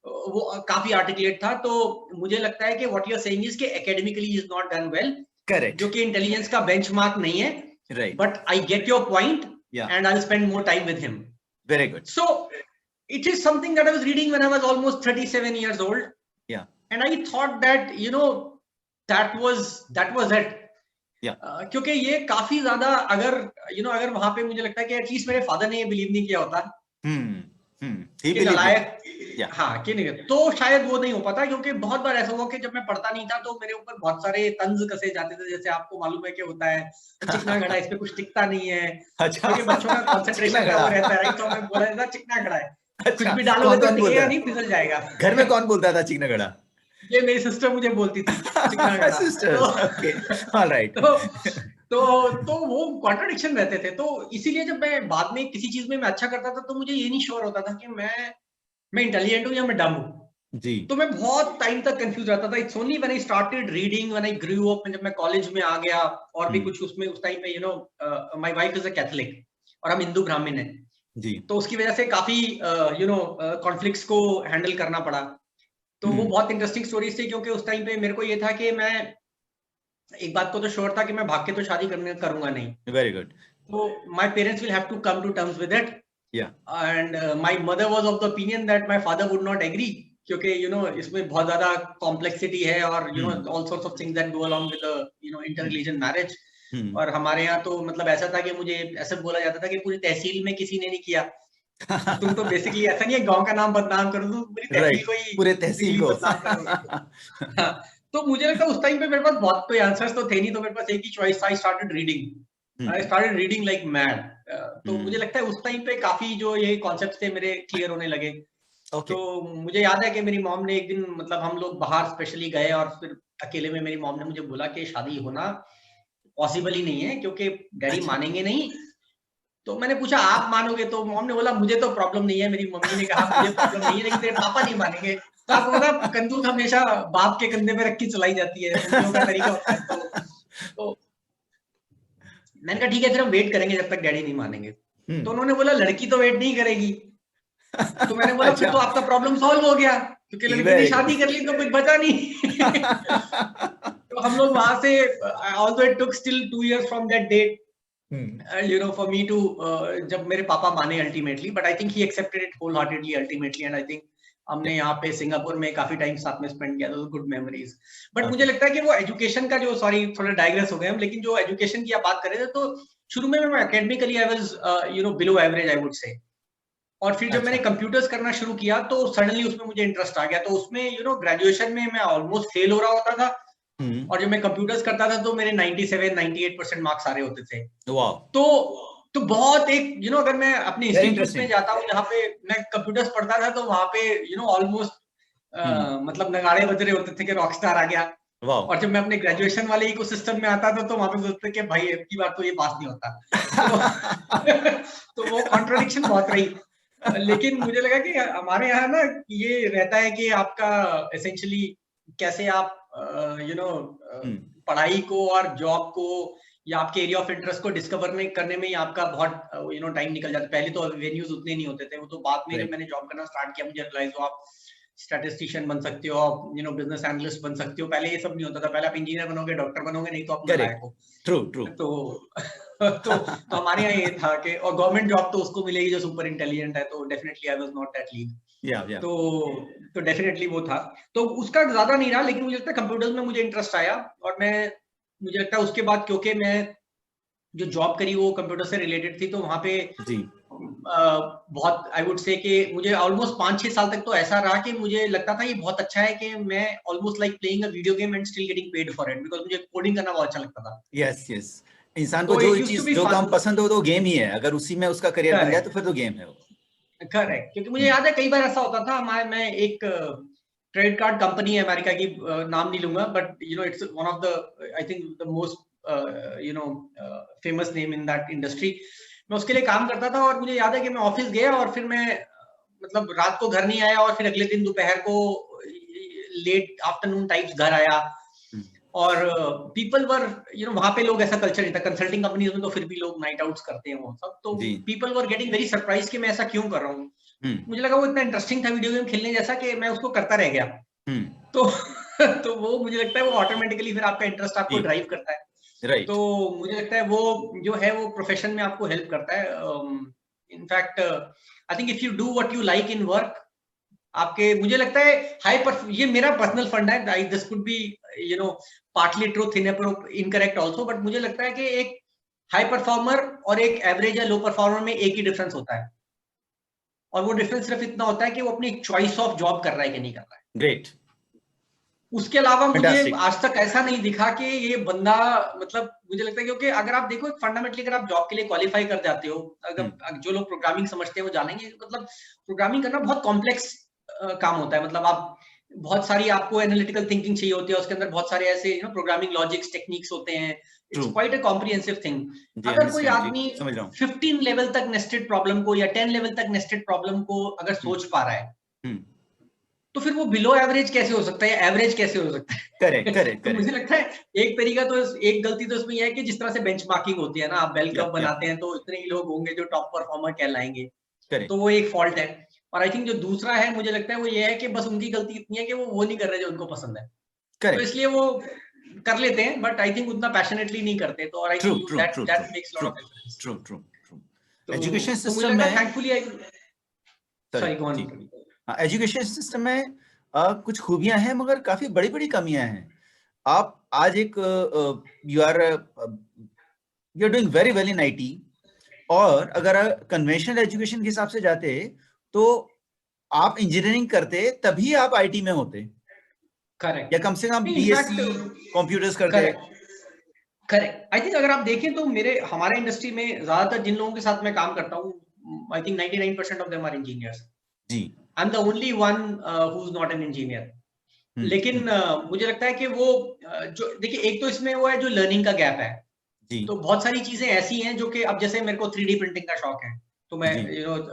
वो काफी आर्टिकुलेट था। तो मुझे लगता है कि what you are saying is कि academically is not done well, Correct. जो कि इंटेलिजेंस का बेंचमार्क नहीं है। Right. But I get your point, Yeah. and I'll spend more time with him. Very good. So it is something that I was reading when I was almost 37 years old. Yeah. And I thought that that was it. Yeah. क्योंकि ये काफी ज्यादा, अगर अगर वहां पे मुझे लगता है कि एटलीस्ट मेरे फादर ने ये बिलीव नहीं किया होता कि नलायक, हाँ कि नहीं, तो शायद वो नहीं हो पाता। क्योंकि बहुत बार ऐसा हुआ कि जब मैं पढ़ता नहीं था तो मेरे ऊपर बहुत सारे तंज कसे जाते थे, जैसे आपको मालूम है कि होता है चिकना घड़ा, इस पे कुछ टिकता नहीं है। अच्छा। क्योंकि बच्चों का कंसंट्रेशन कम रहता है, राइट? तो मैं बोला था चिकना घड़ा है, अच्छा, कुछ भी डालोगे तो टिकेगा नहीं, फिसल जाएगा। घर में कौन बोलता था चिकना घड़ा? ये मेरी सिस्टर मुझे बोलती थी चिकना गाना। Sisters, okay, all right. तो वो कॉन्ट्रडिक्शन रहते थे, तो इसीलिए जब मैं बाद में किसी चीज में मैं अच्छा करता था तो मुझे ये नहीं श्योर होता था कि मैं इंटेलिजेंट हूँ या मैं डम हूँ। जी। तो मैं बहुत टाइम तक कंफ्यूज रहता था। It's only when I started reading, when I grew up, जब मैं कॉलेज में आ गया और भी कुछ उसमें उस टाइम में my wife is a Catholic और हम हिंदू ब्राह्मण हैं, जी। तो उसकी वजह से काफी कॉन्फ्लिक्ट्स को हैंडल करना पड़ा। तो वो बहुत इंटरेस्टिंग स्टोरीज थी, क्योंकि उस टाइम पे मेरे को ये था कि मैं एक बात को तो श्योर था कि मैं भाग के तो शादी करूंगा नहीं। Very good. तो my parents will have to come to terms with it, yeah and my mother was of the opinion that my father would not agree, क्योंकि इसमें बहुत ज्यादा कॉम्प्लेक्सिटी है और all sorts of things that go along with inter religion marriage. और हमारे यहाँ तो मतलब ऐसा था कि मुझे ऐसे बोला जाता था कि पूरी तहसील में किसी ने नहीं किया, तो तुम तो बेसिकली ऐसा नहीं है गांव का नाम बदनाम करो, तुम पूरी तहसील को ही पूरे तहसील को बदनाम करो। हाँ, तो मुझे लगता है उस टाइम पे मेरे पास बहुत कोई आंसर्स तो थे नहीं, तो मेरे पास एक ही चॉइस था, I started reading like mad. तो मुझे लगता है उस टाइम पे काफी जो ये कॉन्सेप्ट्स थे मेरे क्लियर होने लगे। तो मुझे याद है कि मेरी मॉम ने एक दिन, मतलब हम लोग बाहर स्पेशली गए और फिर अकेले में मेरी मॉम ने मुझे बोला कि शादी होना पॉसिबल ही नहीं है, क्योंकि डैडी मानेंगे नहीं। तो मैंने पूछा आप मानोगे? तो मॉम ने बोला मुझे तो प्रॉब्लम नहीं है। मेरी मम्मी ने कहा मुझे प्रॉब्लम नहीं है, लेकिन तेरे पापा नहीं मानेंगे। तो आपको पता कंदूक हमेशा बाप के कंधे पे रख के चलाई जाती है, मम्मियों का तरीका होता है। तो मैंने कहा ठीक है, फिर हम वेट करेंगे जब तक डैडी नहीं मानेंगे। तो उन्होंने बोला लड़की तो वेट नहीं करेगी। तो मैंने बोला फिर तो आपका प्रॉब्लम सॉल्व हो गया, क्योंकि लड़की ने शादी कर ली तो कुछ बचा नहीं। तो हम लोग वहां से, although it took still 2 years from that date, for me to जब मेरे पापा माने ultimately, but I think he accepted it wholeheartedly ultimately, and I think हमने यहाँ पे सिंगापुर में काफी टाइम साथ में स्पेंड किया, तो गुड मेमोरीज। बट मुझे लगता है कि वो एजुकेशन का जो, सॉरी थोड़ा डाइग्रेस हो गए हम, लेकिन जो एजुकेशन की आप बात कर रहे थे, तो शुरू में मैं academically I was below average I would say. और फिर जब मैंने कंप्यूटर्स करना शुरू किया तो सडनली उसमें मुझे इंटरेस्ट आ गया। तो उसमें ग्रेजुएशन में मैं ऑलमोस्ट फेल हो रहा होता था, और जब मैं कंप्यूटर्स करता था तो मेरे 97-98% मार्क्स आ रहे होते थे। तो बहुत एक अगर मैं अपने इंस्टीट्यूट में जाता हूँ जहाँ पे मैं कंप्यूटर्स पढ़ता था, तो वहां पे ऑलमोस्ट मतलब नगाड़े बज रहे होते थे कि रॉकस्टार आ गया। और जब मैं अपने ग्रेजुएशन वाले इकोसिस्टम में आता था तो वहां पे सोचते कि भाई अब की बार तो ये पास नहीं होता। तो वो कॉन्ट्रडिक्शन बहुत रही। लेकिन मुझे लगा कि हमारे यहाँ ना ये रहता है कि आपका एसेंशियली कैसे आप पढ़ाई को और जॉब को या आपके एरिया ऑफ इंटरेस्ट को डिस्कवर करने में ही आपका बहुत टाइम निकल जाता है। पहले तो वेन्यूज उतने नहीं होते थे, वो तो बाद में जब मैंने जॉब करना स्टार्ट किया मुझे रियलाइज हुआ आप स्टैटिस्टिशियन बन सकते हो, आप बिजनेस एनालिस्ट बन सकते हो। पहले ये सब नहीं होता था, पहले आप इंजीनियर बनोगे, डॉक्टर बनोगे, नहीं तो आप नालायक हो। ट्रू। तो हमारे यहाँ ये था कि और गवर्नमेंट जॉब तो उसको मिलेगी जो सुपर इंटेलिजेंट है, तो definitely I was not that league. तो डेफिनेटली वो था, तो उसका ज्यादा नहीं रहा। लेकिन मुझे लगता है कंप्यूटर्स में मुझे इंटरेस्ट आया, और मुझे लगता है उसके बाद क्योंकि मैं जो जॉब करी वो कंप्यूटर से रिलेटेड थी, तो वहां पे बहुत आई वुड से कि मुझे ऑलमोस्ट 5-6 साल तक तो ऐसा रहा कि मुझे लगता था ये बहुत अच्छा है कि मैं almost like playing a video game and still getting paid for it, because मुझे कोडिंग करना बहुत अच्छा लगता था। यस इंसान को जो काम पसंद हो तो गेम ही है, अगर उसी में उसका करियर बन जाए तो फिर तो गेम है वो। करेक्ट, क्योंकि मुझे याद है कई बार ऐसा होता था, मैं एक क्रेडिट कार्ड कंपनी है अमेरिका की, नाम नहीं लूंगा, but it's one of the I think the most famous name in that industry. मैं उसके लिए काम करता था, और मुझे याद है कि मैं ऑफिस गया और फिर मैं मतलब रात को घर नहीं आया, और फिर अगले दिन दोपहर को लेट आफ्टरनून टाइप्स घर आया, और पीपल वर वहां पे लोग ऐसा कल्चर नहीं था। कंसल्टिंग कंपनीज में तो फिर भी लोग नाइट आउट्स करते हैं वो सब, तो people were getting very surprise कि मैं ऐसा क्यों कर रहा हूँ। मुझे लगा वो इतना इंटरेस्टिंग था वीडियो गेम खेलने जैसा कि मैं उसको करता रह गया। तो वो मुझे लगता है वो ऑटोमेटिकली फिर आपका इंटरेस्ट आपको ड्राइव करता है। तो मुझे लगता है वो जो है वो प्रोफेशन में आपको हेल्प करता है। In fact I think if you do what you like in work, आपके मुझे लगता है ये मेरा पर्सनल फंड है, this could be partly truth incorrect also, but मुझे लगता है कि एक हाई परफॉर्मर और एक एवरेज या लो परफॉर्मर में एक ही डिफरेंस होता है, और वो डिफरेंस सिर्फ इतना होता है कि वो अपनी चॉइस ऑफ जॉब कर रहा है कि नहीं कर रहा है। ग्रेट। उसके अलावा मुझे आज तक ऐसा नहीं दिखा कि ये बंदा, मतलब मुझे लगता है क्योंकि अगर आप देखो फंडामेंटली अगर आप जॉब के लिए क्वालिफाई कर जाते हो, अगर जो लोग प्रोग्रामिंग समझते हैं वो जानेंगे, मतलब प्रोग्रामिंग करना बहुत कॉम्प्लेक्स काम होता है। मतलब आप बहुत सारी आपको एनालिटिकल थिंकिंग चाहिए होती है, उसके अंदर बहुत सारे ऐसे प्रोग्रामिंग लॉजिक्स टेक्निक्स होते हैं। It's quite a comprehensive thing. अगर कोई आदमी 15 लेवल तक नेस्टेड प्रॉब्लम को या 10 लेवल तक नेस्टेड प्रॉब्लम को अगर सोच पा रहा है, तो फिर वो बिलो एवरेज कैसे हो सकता है, एवरेज कैसे हो सकता है? Correct correct. तो मुझे लगता है एक तरीका तो, एक गलती तो इसमें यह है कि जिस तरह से बेंचमार्किंग होती है ना, आप बेल कर्व बनाते हैं तो इतने ही लोग होंगे जो टॉप परफॉर्मर कहलाएंगे, तो वो एक फॉल्ट है। और आई थिंक जो दूसरा है, मुझे लगता है वो ये है कि बस उनकी गलती इतनी है कि वो नहीं कर रहे जो उनको पसंद है। तो इसलिए वो कर लेते हैं, बट आई थिंक उतना पैशनेटली नहीं करते। तो और I think that makes lot of difference. True true true. Education तो मुझे सिस्टम लगा में thankfully sorry go on. Education system में कुछ खूबियां हैं मगर काफी बड़ी बड़ी कमियां हैं। आप आज एक you are doing very well in IT, और अगर कन्वेंशनल एजुकेशन के हिसाब से जाते तो आप इंजीनियरिंग करते तभी आप आईटी में होते। करेक्ट। या कम से कम बीएससी कंप्यूटर्स करते। करेक्ट। आई थिंक अगर आप देखें तो हमारे इंडस्ट्री में ज्यादातर जिन लोगों के साथ मैं काम करता हूँ, I think 99% of them are engineers. जी। I am the only one who is not an engineer. लेकिन मुझे लगता है कि वो जो देखिए, एक तो इसमें वो है जो लर्निंग का गैप है। जी। तो बहुत सारी चीजें ऐसी हैं जो कि अब जैसे मेरे को 3D प्रिंटिंग का शौक है, तो मैं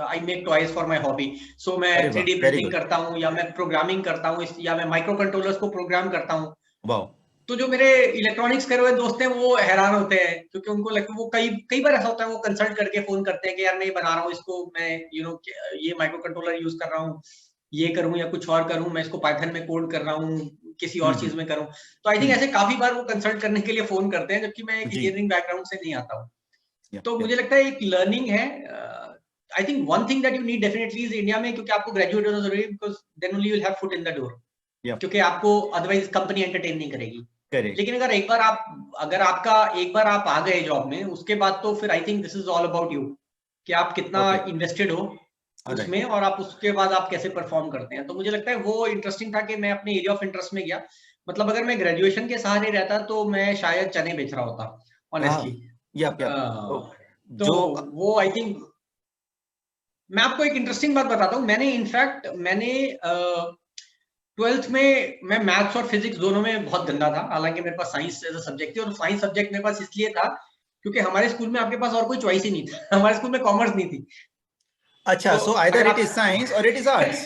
I make toys for my hobby. So मैं 3D प्रिंटिंग करता हूँ, या मैं प्रोग्रामिंग करता हूँ, या मैं माइक्रो कंट्रोलर्स को प्रोग्राम करता हूँ। वाओ। तो जो मेरे इलेक्ट्रॉनिक्स करे हुए दोस्त हैं वो हैरान होते हैं, क्योंकि उनको लगता है, वो कई बार ऐसा होता है, वो कंसल्ट करके फोन करते हैं कि यार मैं बना रहा हूँ इसको, मैं ये माइक्रो कंट्रोलर यूज कर रहा हूँ, ये करूँ या कुछ और करूँ, मैं इसको पाइथन में कोड कर रहा हूँ, किसी और चीज में करूँ। तो आई थिंक ऐसे काफी बार वो कंसल्ट करने के लिए फोन करते हैं, जबकि मैं एक इंजीनियरिंग बैकग्राउंड से नहीं आता हूँ। तो मुझे लगता है एक लर्निंग है। I think one thing that you need definitely is India में, क्योंकि आपको ग्रेजुएट होना जरूरी है, because then only you will have foot in the door, क्योंकि आपको अदरवाइज कंपनी एंटरटेन नहीं करेगी। लेकिन अगर आपका एक बार आप आ गए जॉब में, उसके बाद तो फिर I think this is all about you, कि आप कितना इन्वेस्टेड हो उसमें, और आप उसके बाद आप कैसे परफॉर्म करते हैं। तो मुझे लगता है वो इंटरेस्टिंग था कि मैं अपने एरिया ऑफ इंटरेस्ट में गया। मतलब अगर मैं ग्रेजुएशन के सहारे रहता तो मैं शायद चने बेच रहा होता, ऑनेस्टली। तो वो आई थिंक, मैं आपको एक इंटरेस्टिंग बात बताता हूँ। मैंने 12th में मैं मैथ्स और फिजिक्स दोनों में बहुत गंदा था, हालांकि मेरे पास साइंस एज अ सब्जेक्ट थी, और साइंस सब्जेक्ट मेरे पास इसलिए था क्योंकि हमारे स्कूल में आपके पास और कोई चॉइस ही नहीं था। हमारे स्कूल में कॉमर्स नहीं थी। अच्छा, so either it is science और इट इज आर्ट्स।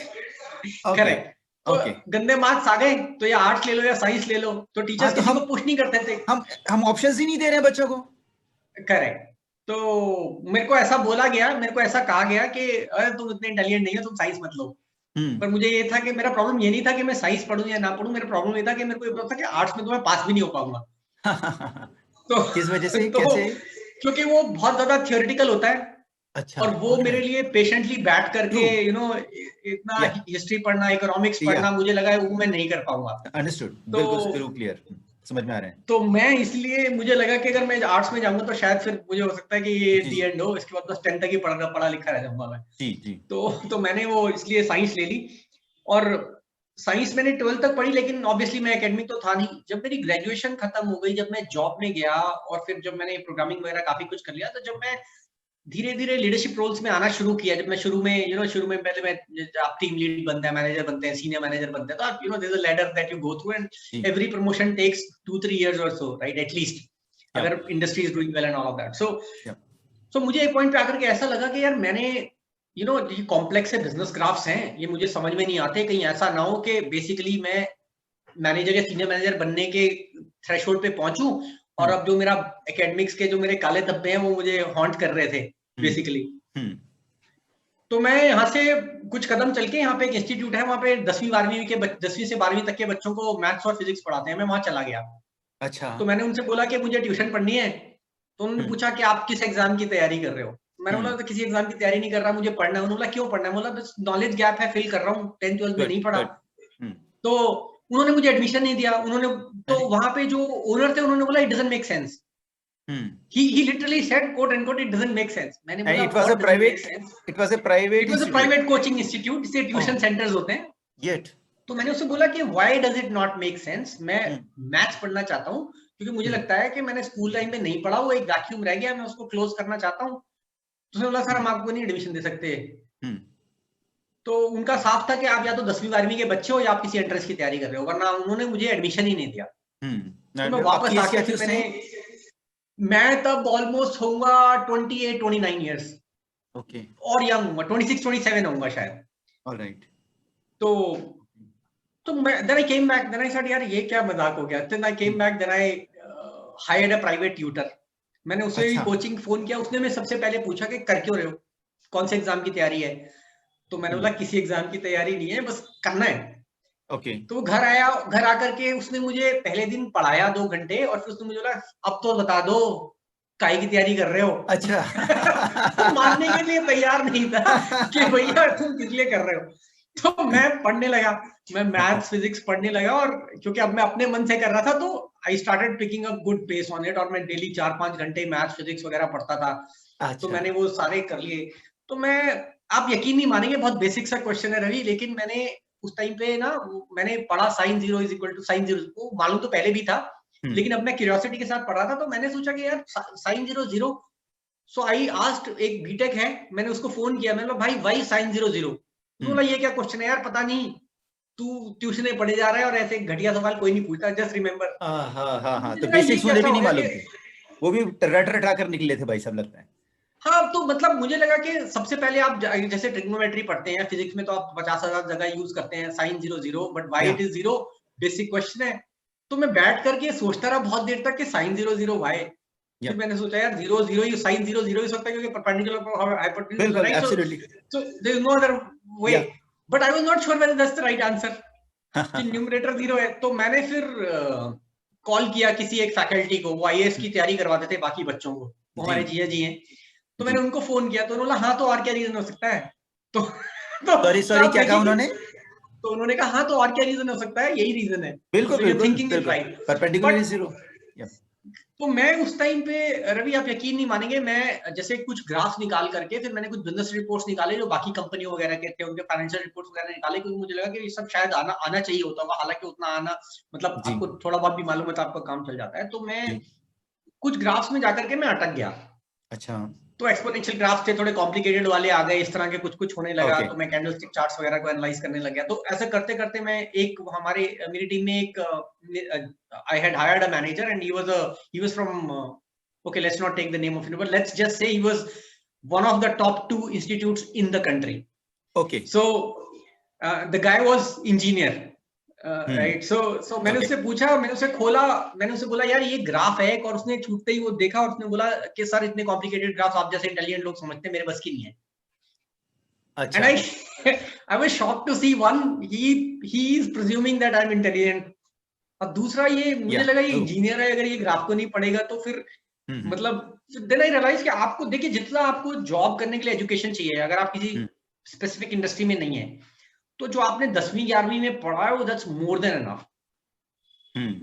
करेक्ट। तो गंदे मार्क्स आ गए तो या आर्ट्स ले लो या साइंस ले लो, तो टीचर्स किसी को पुश नहीं करते थे। हम ऑप्शंस ही नहीं दे रहे हैं बच्चों को। करेक्ट। तो मेरे को ऐसा बोला गया, मेरे को ऐसा कहा गया कि अरे तुम इतने इंटेलिजेंट नहीं हो, तुम साइंस मत लो। पर मुझे ये था कि मेरा प्रॉब्लम ये नहीं था कि मैं साइंस पढ़ूं या ना पढ़ूं, मेरा प्रॉब्लम ये था कि मेरे को ये पता था कि आर्ट्स में तो मैं पास भी नहीं हो पाऊंगा। तो किस वजह से? कैसे? क्योंकि वो बहुत ज्यादा थियोरेटिकल होता है। अच्छा। और वो मेरे लिए पेशेंटली बैठ करके इतना हिस्ट्री पढ़ना, इकोनॉमिक्स पढ़ना, मुझे लगा वो मैं नहीं कर पाऊंगा। अंडरस्टूड, बिल्कुल क्लियर, समझ में आ रहे हैं। तो मैं इसलिए मुझे लगा कि अगर मैं आर्ट्स में जाऊंगा तो शायद फिर मुझे हो सकता है कि ये दी एंड हो, इसके बाद बस 10th तक ही पढ़ा लिखा रह जाऊंगा मैं। जी। तो मैंने वो इसलिए साइंस ले ली, और साइंस मैंने 12th तक पढ़ी, लेकिन ऑब्वियसली मैं एकेडमिक तो था नहीं। जब मेरी ग्रेजुएशन खत्म हो गई, जब मैं जॉब में गया, और फिर जब मैंने प्रोग्रामिंग वगैरह काफी कुछ कर लिया, तो जब मैं धीरे धीरे लीडरशिप रोल्स में आना शुरू किया, जब मैं शुरू में पहले मैं आप टीम लीड बनते हैं, मैनेजर बनते हैं, सीनियर मैनेजर बनते हैं, तो there is a ladder that you go through, and every promotion takes 2-3 years और सो, राइट, एटलीस्ट, अगर industry is doing well and all of that. So मुझे एक पॉइंट पे आकर के ऐसा लगा कि यार मैंने ये कॉम्प्लेक्स है, बिजनेस ग्राफ्स हैं, ये मुझे समझ में नहीं आते, कहीं ऐसा ना हो कि बेसिकली मैं मैनेजर या सीनियर मैनेजर बनने के थ्रेशोल्ड पे पहुंचूं, और अब जो मेरा एकेडमिक्स के जो मेरे काले धब्बे हैं वो मुझे हॉन्ट कर रहे थे बेसिकली। तो मैं यहाँ से कुछ कदम चल के, यहाँ पे एक इंस्टीट्यूट है, वहाँ पे 10वीं से 12वीं तक के बच्चों को मैथ्स और फिजिक्स पढ़ाते हैं, मैं वहां चला गया। अच्छा। तो मैंने उनसे बोला कि मुझे ट्यूशन पढ़नी है। तो उन्होंने पूछा कि आप किस एग्जाम की तैयारी कर रहे हो? मैंने बोला तो किसी एग्जाम की तैयारी नहीं कर रहा, मुझे पढ़ना है। उन्होंने बोला क्यों पढ़ना है? बोला बस नॉलेज गैप है, फिल कर रहा हूँ, 10th 12th में नहीं पढ़ा। तो उन्होंने मुझे एडमिशन नहीं दिया। तो वहां पे जो ओनर थे, उन्होंने बोला it doesn't make sense. He literally said, quote unquote, it doesn't make sense. मैंने बोला it was a private coaching institute, जिसे ट्यूशन सेंटर्स होते हैं। Yet. तो मैंने उससे बोला कि why does it not make sense? मैं मैथ्स पढ़ना चाहता हूँ, क्योंकि मुझे लगता है कि मैंने स्कूल टाइम में नहीं पढ़ा, वो एक वैक्यूम रह गया, मैं उसको क्लोज करना चाहता हूँ। तो उसने बोला सर हम आपको नहीं एडमिशन दे सकते। तो उनका साफ था कि आप या तो 10वीं 12वीं के बच्चे हो या आप किसी एंट्रेंस की तैयारी कर रहे हो, वरना उन्होंने मुझे एडमिशन ही नहीं दिया। तो मैं वापस आके फिर मैं तब ऑलमोस्ट होऊंगा 28-29 ईयर्स, ओके, और यंग हूँ, 26-27 होऊंगा शायद। ऑलराइट। तो मैं then I came back, then I said यार ये क्या मजाक हो गया। then I came back, then I hired a private tutor। मैंने उसे ही अच्छा, कोचिंग फोन किया, उसने मैं सबसे पहले पूछा कि कर क्यों रहे हो, कौन से एग्जाम की तैयारी है। तो मैंने बोला किसी एग्जाम की तैयारी नहीं है, बस करना है। ओके, तो वो घर आया, घर आकर के उसने मुझे पहले दिन पढ़ाया 2 घंटे, और फिर उसने मुझे बोला अब तो बता दो काहे की तैयारी कर रहे हो। अच्छा। तो मानने के लिए तैयार नहीं था कि भैया तुम किस लिए कर रहे हो। तो मैं पढ़ने लगा, मैं मैथ्स फिजिक्स पढ़ने लगा, और क्योंकि अब मैं अपने मन से कर रहा था तो I started picking up good pace on it, और मैं डेली 4-5 घंटे मैथ्स फिजिक्स वगैरह पढ़ता था। तो अच्छा, मैंने वो सारे कर लिए। तो मैं, आप यकीन नहीं मानेंगे, बहुत बेसिक सा क्वेश्चन है रवि, लेकिन मैंने उस टाइम पे ना मैंने पढ़ा sin 0 is equal to sin 0, वो मालूम तो पहले भी था, लेकिन अब मैं क्यूरियोसिटी के साथ पढ़ रहा था। तो मैंने सोचा कि यार sin 0 0, सो आई आस्क्ड, एक बीटेक है, मैंने उसको फोन किया, मैंने बोला भाई वाई sin 0 0। बोला ये क्या क्वेश्चन है यार, पता नहीं, तू ट्यूशन में पढ़े जा रहा है और ऐसे घटिया सवाल कोई नहीं पूछता, जस्ट रिमेंबर। हाँ, तो ये बेसिक्स मुझे कैसा भी हो नहीं गया मालूम कि, थे, वो भी रट रटा कर निकले थे भाई सब, लगता है। हाँ, तो मतलब मुझे लगा कि सबसे पहले आप जैसे ट्रिग्नोमेट्री पढ़ते हैं फिजिक्स में, तो आप 50,000 जगह यूज करते हैं sin 0 0, बट वाई या इट इज 0, बेसिक क्वेश्चन है। तो मैं बैठ करके सोचता रहा बहुत देर तक कि sin 0 0 वाई। या फिर मैंने सोचा यार 0 0 ही sin 0 0 ही सकता है, क्योंकि परपेंडिकुलर हाइपोटेन्यूज बिल्कुल, right, absolutely, so there is no other way, या but I was not sure whether that's the right answer कि न्यूमरेटर 0 है। तो मैंने फिर कॉल किया किसी एक फैकल्टी को, वो आईएएस की तैयारी करवाते थे बाकी बच्चों को, वो जी, हमारे जीजा जी हैं। तो मैंने जी। उनको फोन किया, तो उन्होंने हाँ तो और क्या रीजन हो सकता है। तो सॉरी, तो सॉरी, आप क्या कहा देखिए कि, उन्होंने? तो उन्होंने कहा हाँ तो और क्या रीजन हो सकता है, यही रीजन है। बिल्कुल, सो योर बिल्कुल, थिंकिंग इज बिल्कुल, right. Perpendicular but is zero. या तो मैं उस टाइम पे रवि, आप यकीन नहीं मानेंगे, मैं जैसे कुछ ग्राफ निकाल करके फिर मैंने कुछ बिजनेस रिपोर्ट्स निकाले जो बाकी कंपनियों वगैरह के थे, उनके फाइनेंशियल रिपोर्ट्स वगैरह निकाले, क्योंकि मुझे लगा कि ये सब शायद आना चाहिए होता होगा, हालांकि उतना आना, मतलब जी, आपको थोड़ा बहुत भी मालूम है तो आपका काम चल जाता है। तो मैं जी, कुछ ग्राफ्स में जाकर के मैं अटक गया। अच्छा, तो एक्सपोनेंशियल ग्राफ थे, थोड़े कॉम्प्लिकेटेड वाले आ गए, इस तरह के कुछ कुछ होने लगा, ओके, तो मैं कैंडलस्टिक चार्ट्स वगैरह को एनालाइज करने लग गया। तो ऐसा करते करते मैं एक, हमारे मेरी टीम में एक, I had hired a manager and he was from, okay let's not take the name of it, but let's just say he was one of the top 2 institutes in the country. Okay, so the guy was engineer, right. So मैंने okay, उससे पूछा, मैंने उसे खोला, मैंने उसे बोला यार ये ग्राफ है एक, और उसने छूटते ही वो देखा और उसने बोला कि सर इतने कॉम्प्लिकेटेड ग्राफ आप जैसे इंटेलिजेंट लोग समझते हैं, मेरे बस की नहीं है। एंड अच्छा, I was shocked to see, one, he is presuming that I am intelligent, और दूसरा ये मुझे या लगा ये ट्रू, इंजीनियर है, अगर ये ग्राफ को नहीं पढ़ेगा तो फिर मतलब, देन आई रियलाइज कि आपको देखिए जितना आपको जॉब करने के लिए एजुकेशन चाहिए, अगर आप किसी स्पेसिफिक इंडस्ट्री में नहीं है, तो जो आपने 10वीं 11वीं में पढ़ा है वो दैट्स मोर देन एनफ।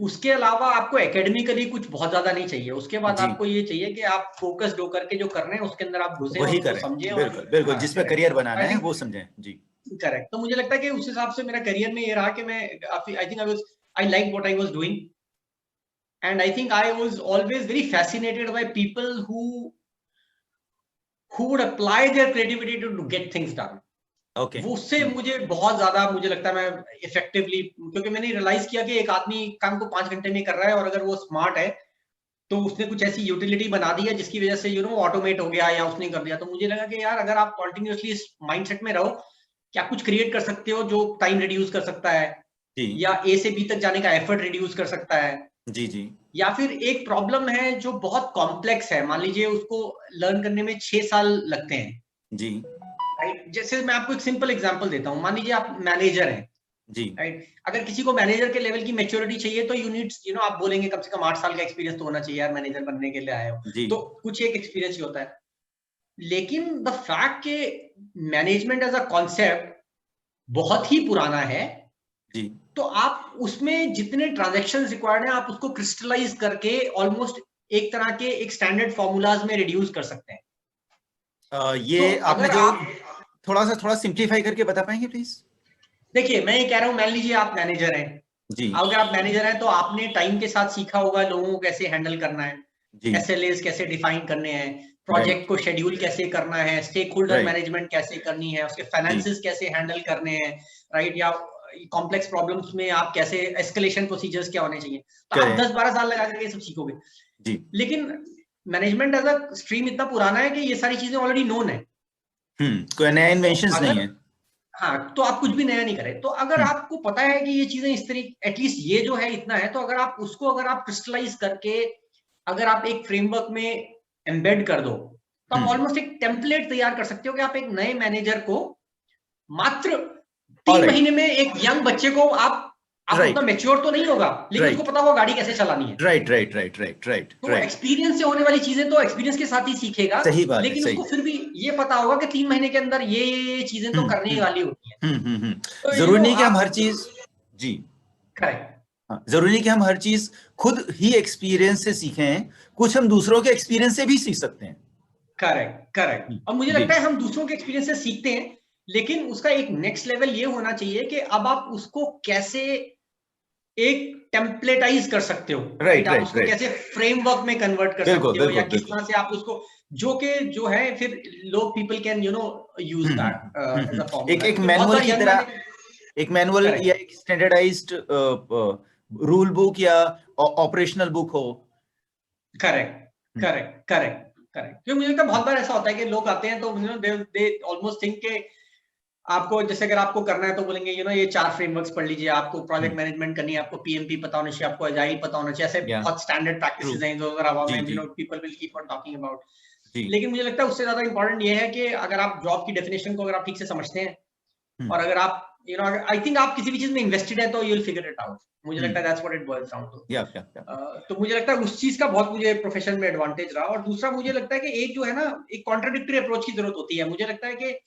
उसके अलावा आपको एकेडमिकली कुछ बहुत ज्यादा नहीं चाहिए, उसके बाद जी, आपको ये चाहिए कि आप फोकस्ड होकर के जो कर रहे हैं उसके अंदर आप घुसे और वही उसको करें, समझें, और बिल्कुल, बिल्कुल, हाँ जिसमें करेक्ट। करियर बनाना आई है थिंक वो समझें, जी, करेक्ट। तो मुझे लगता है कि उस हिसाब से मेरा करियर में ये रहा कि मैं I think I like what I was doing, and I think I was always very fascinated by people who would apply their creativity to get things done। Okay, वो उससे मुझे बहुत ज्यादा, मुझे लगता है मैं इफेक्टिवली, क्योंकि मैंने रियलाइज किया कि एक आदमी काम को 5 घंटे में कर रहा है, और अगर वो स्मार्ट है तो उसने कुछ ऐसी यूटिलिटी बना दी है जिसकी वजह से ऑटोमेट हो गया या उसने कर दिया। तो मुझे लगा कि यार अगर आप कॉन्टिन्यूसली इस माइंडसेट में रहो कि आप कुछ क्रिएट कर सकते हो जो टाइम रिड्यूस कर सकता है, जी, या ए से बी तक जाने का एफर्ट रिड्यूस कर सकता है, जी, जी, या फिर एक प्रॉब्लम है जो बहुत कॉम्प्लेक्स है, मान लीजिए उसको लर्न करने में 6 साल लगते हैं, जी, राइट। जैसे मैं आपको एक सिंपल एग्जांपल देता हूँ, मान लीजिए आप मैनेजर हैं, जी, राइट। अगर किसी को मैनेजर के लेवल की मैच्योरिटी चाहिए तो यू नीड, आप बोलेंगे कम से कम 8 साल का एक्सपीरियंस तो होना चाहिए यार, मैनेजर बनने के लिए आए हो, जी, तो कुछ एक एक्सपीरियंस ही होता है। लेकिन द फैक्ट के मैनेजमेंट एज अ कॉन्सेप्ट बहुत ही पुराना है, जी, तो आप उसमें जितने ट्रांजैक्शन रिक्वायर्ड हैं आप उसको क्रिस्टलाइज करके ऑलमोस्ट एक तरह के एक स्टैंडर्ड फॉर्मूलाज में रिड्यूस कर सकते हैं। तो ये आपने अगर जो आप थोड़ा सिंप्लीफाई करके बता पाएंगे प्लीज? देखिए, मैं ये कह रहा हूं, मान लीजिए आप मैनेजर हैं, जी, अगर आप मैनेजर हैं तो आपने टाइम के साथ सीखा होगा लोगों को कैसे हैंडल करना है, SLAs कैसे डिफाइन करने हैं, प्रोजेक्ट को शेड्यूल कैसे करना है, स्टेक होल्डर मैनेजमेंट कैसे करनी है, उसके फाइनेंसेस कैसे हैंडल करने हैं, राइट, या कॉम्प्लेक्स प्रॉब्लम्स में आप कैसे एस्केलेशन प्रोसीजर्स क्या होने चाहिए। तो आप 10-12 साल लगा करके ये सब सीखोगे। लेकिन मैनेजमेंट एज अ स्ट्रीम इतना पुराना है कि ये सारी चीजें ऑलरेडी नोन है, कोई नया इन्वेंशंस नहीं है। हाँ, तो आप कुछ भी नया नहीं करें। तो अगर आपको पता है कि ये चीजें इस तरीके, एटलीस्ट ये जो है इतना है, तो अगर आप उसको अगर आप क्रिस्टलाइज करके अगर आप एक फ्रेमवर्क में एम्बेड कर दो, तो आप ऑलमोस्ट एक टेम्पलेट तैयार कर सकते हो कि आप एक नए मैनेजर को मात्र 3 महीने में, एक यंग बच्चे को आप उतना मैच्योर तो नहीं होगा, लेकिन उसको पता होगा गाड़ी कैसे चलानी है। राइट। तो एक्सपीरियंस से होने वाली चीजें तो एक्सपीरियंस के साथ ही सीखेगा, सही बात लेकिन है, उसको फिर भी ये पता होगा कि 3 महीने के अंदर ये चीजें तो करने वाली होती है। तो जरूरी नहीं कि हम हर चीज करेक्ट, जरूरी नहीं कि हम हर चीज खुद ही एक्सपीरियंस से सीखें, कुछ हम दूसरों के एक्सपीरियंस से भी सीख सकते हैं। करेक्ट। और मुझे लगता है हम दूसरों के एक्सपीरियंस से सीखते हैं, लेकिन उसका एक नेक्स्ट लेवल ये होना चाहिए कि अब आप उसको कैसे एक टेम्पलेटाइज कर सकते हो, राइट, आप उसको कैसे फ्रेमवर्क में कन्वर्ट कर सकते हो, या किस तरह से आप उसको जो है फिर लोग people can use that as a formula. एक मैनुअल की तरह, एक मैनुअल या एक स्टैंडर्डाइज्ड रूल बुक या ऑपरेशनल बुक हो। करेक्ट। क्योंकि मुझे लगता है बहुत बार ऐसा होता है कि लोग आते हैं तो दे ऑलमोस्ट थिंक के आपको, जैसे अगर आपको करना है तो बोलेंगे ये 4 फ्रेमवर्क्स पढ़ लीजिए, आपको प्रोजेक्ट मैनेजमेंट करनी है, आपको PMP पता होना चाहिए, आपको एजाइल पता होना चाहिए, ऐसे बहुत स्टैंडर्ड प्रैक्टिसेस हैं जो अगर हवा में people will keep on talking about. लेकिन मुझे लगता है उससे ज्यादा इंपॉर्टेंट ये है कि अगर आप जॉब की डेफिनेशन को अगर आप ठीक से समझते हैं, और अगर आप आई थिंक आप किसी भी चीज में इन्वेस्टेड है तो you will figure it out. मुझे लगता है that's what it boils down to. तो मुझे लगता है उस चीज का बहुत मुझे प्रोफेशन में एडवांटेज रहा। और दूसरा मुझे लगता है कि एक जो है ना, एक कॉन्ट्राडिक्टरी अप्रोच की जरूरत होती है। मुझे लगता है कि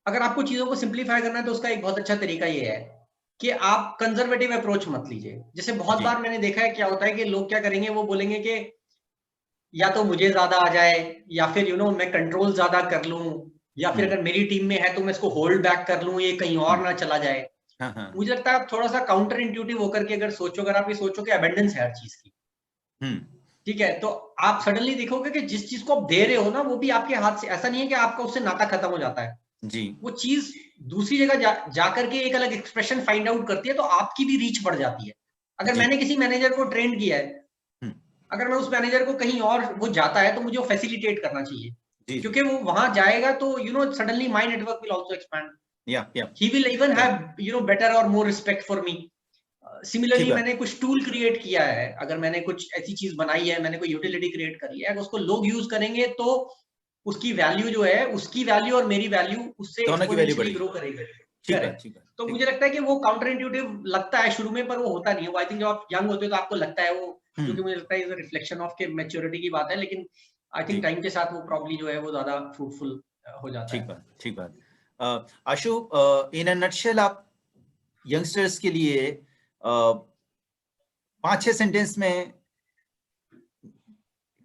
अगर आपको चीजों को सिंप्लीफाई करना है तो उसका एक बहुत अच्छा तरीका ये है कि आप कंजर्वेटिव अप्रोच मत लीजिए। जैसे बहुत बार मैंने देखा है क्या होता है कि लोग क्या करेंगे, वो बोलेंगे कि या तो मुझे ज्यादा आ जाए, या फिर मैं कंट्रोल ज्यादा कर लूं, या फिर अगर मेरी टीम में है तो मैं इसको होल्ड बैक कर लूं, ये कहीं और ना चला जाए। मुझे लगता है आप थोड़ा सा काउंटर इंट्यूटिव होकर के अगर सोचो, अगर आप ये सोचो कि अबेंडेंस है हर चीज की, ठीक है, तो आप सडनली देखोगे कि जिस चीज को आप दे रहे हो ना, वो भी आपके हाथ से, ऐसा नहीं है कि आपका उससे नाता खत्म हो जाता है जी, वो चीज दूसरी जगह जाकर के एक अलग एक्सप्रेशन फाइंड आउट करती है, तो आपकी भी रीच बढ़ जाती है। अगर मैंने किसी मैनेजर को ट्रेन किया है, अगर मैं उस मैनेजर को कहीं और वो जाता है तो मुझे वो फैसिलिटेट करना चाहिए, क्योंकि वो वहां जाएगा तो suddenly my network will also expand, he will even have better और more respect for me. Similarly मैंने कुछ टूल क्रिएट किया है, अगर मैंने कुछ ऐसी चीज बनाई है, मैंने कोई यूटिलिटी क्रिएट करी है, अगर उसको लोग यूज करेंगे तो उसकी वैल्यू जो है, उसकी वैल्यू और मेरी वैल्यू उससे एक्सपोनेंशियली ग्रो करेगी। तो मुझे लगता है कि वो काउंटर इंट्यूटिव लगता है शुरू में, पर वो होता नहीं है। वो आई थिंक जब आप यंग होते हो तो आपको लगता है वो, क्योंकि मुझे लगता है रिफ्लेक्शन ऑफ के मैच्योरिटी की बात है, लेकिन आई थिंक टाइम के साथ वो प्रॉब्ली जो है वो ज्यादा फ्रूटफुल हो जाता है। ठीक बात। आशु, इन अ नटशेल आप यंगस्टर्स के लिए 5-6 सेंटेंस में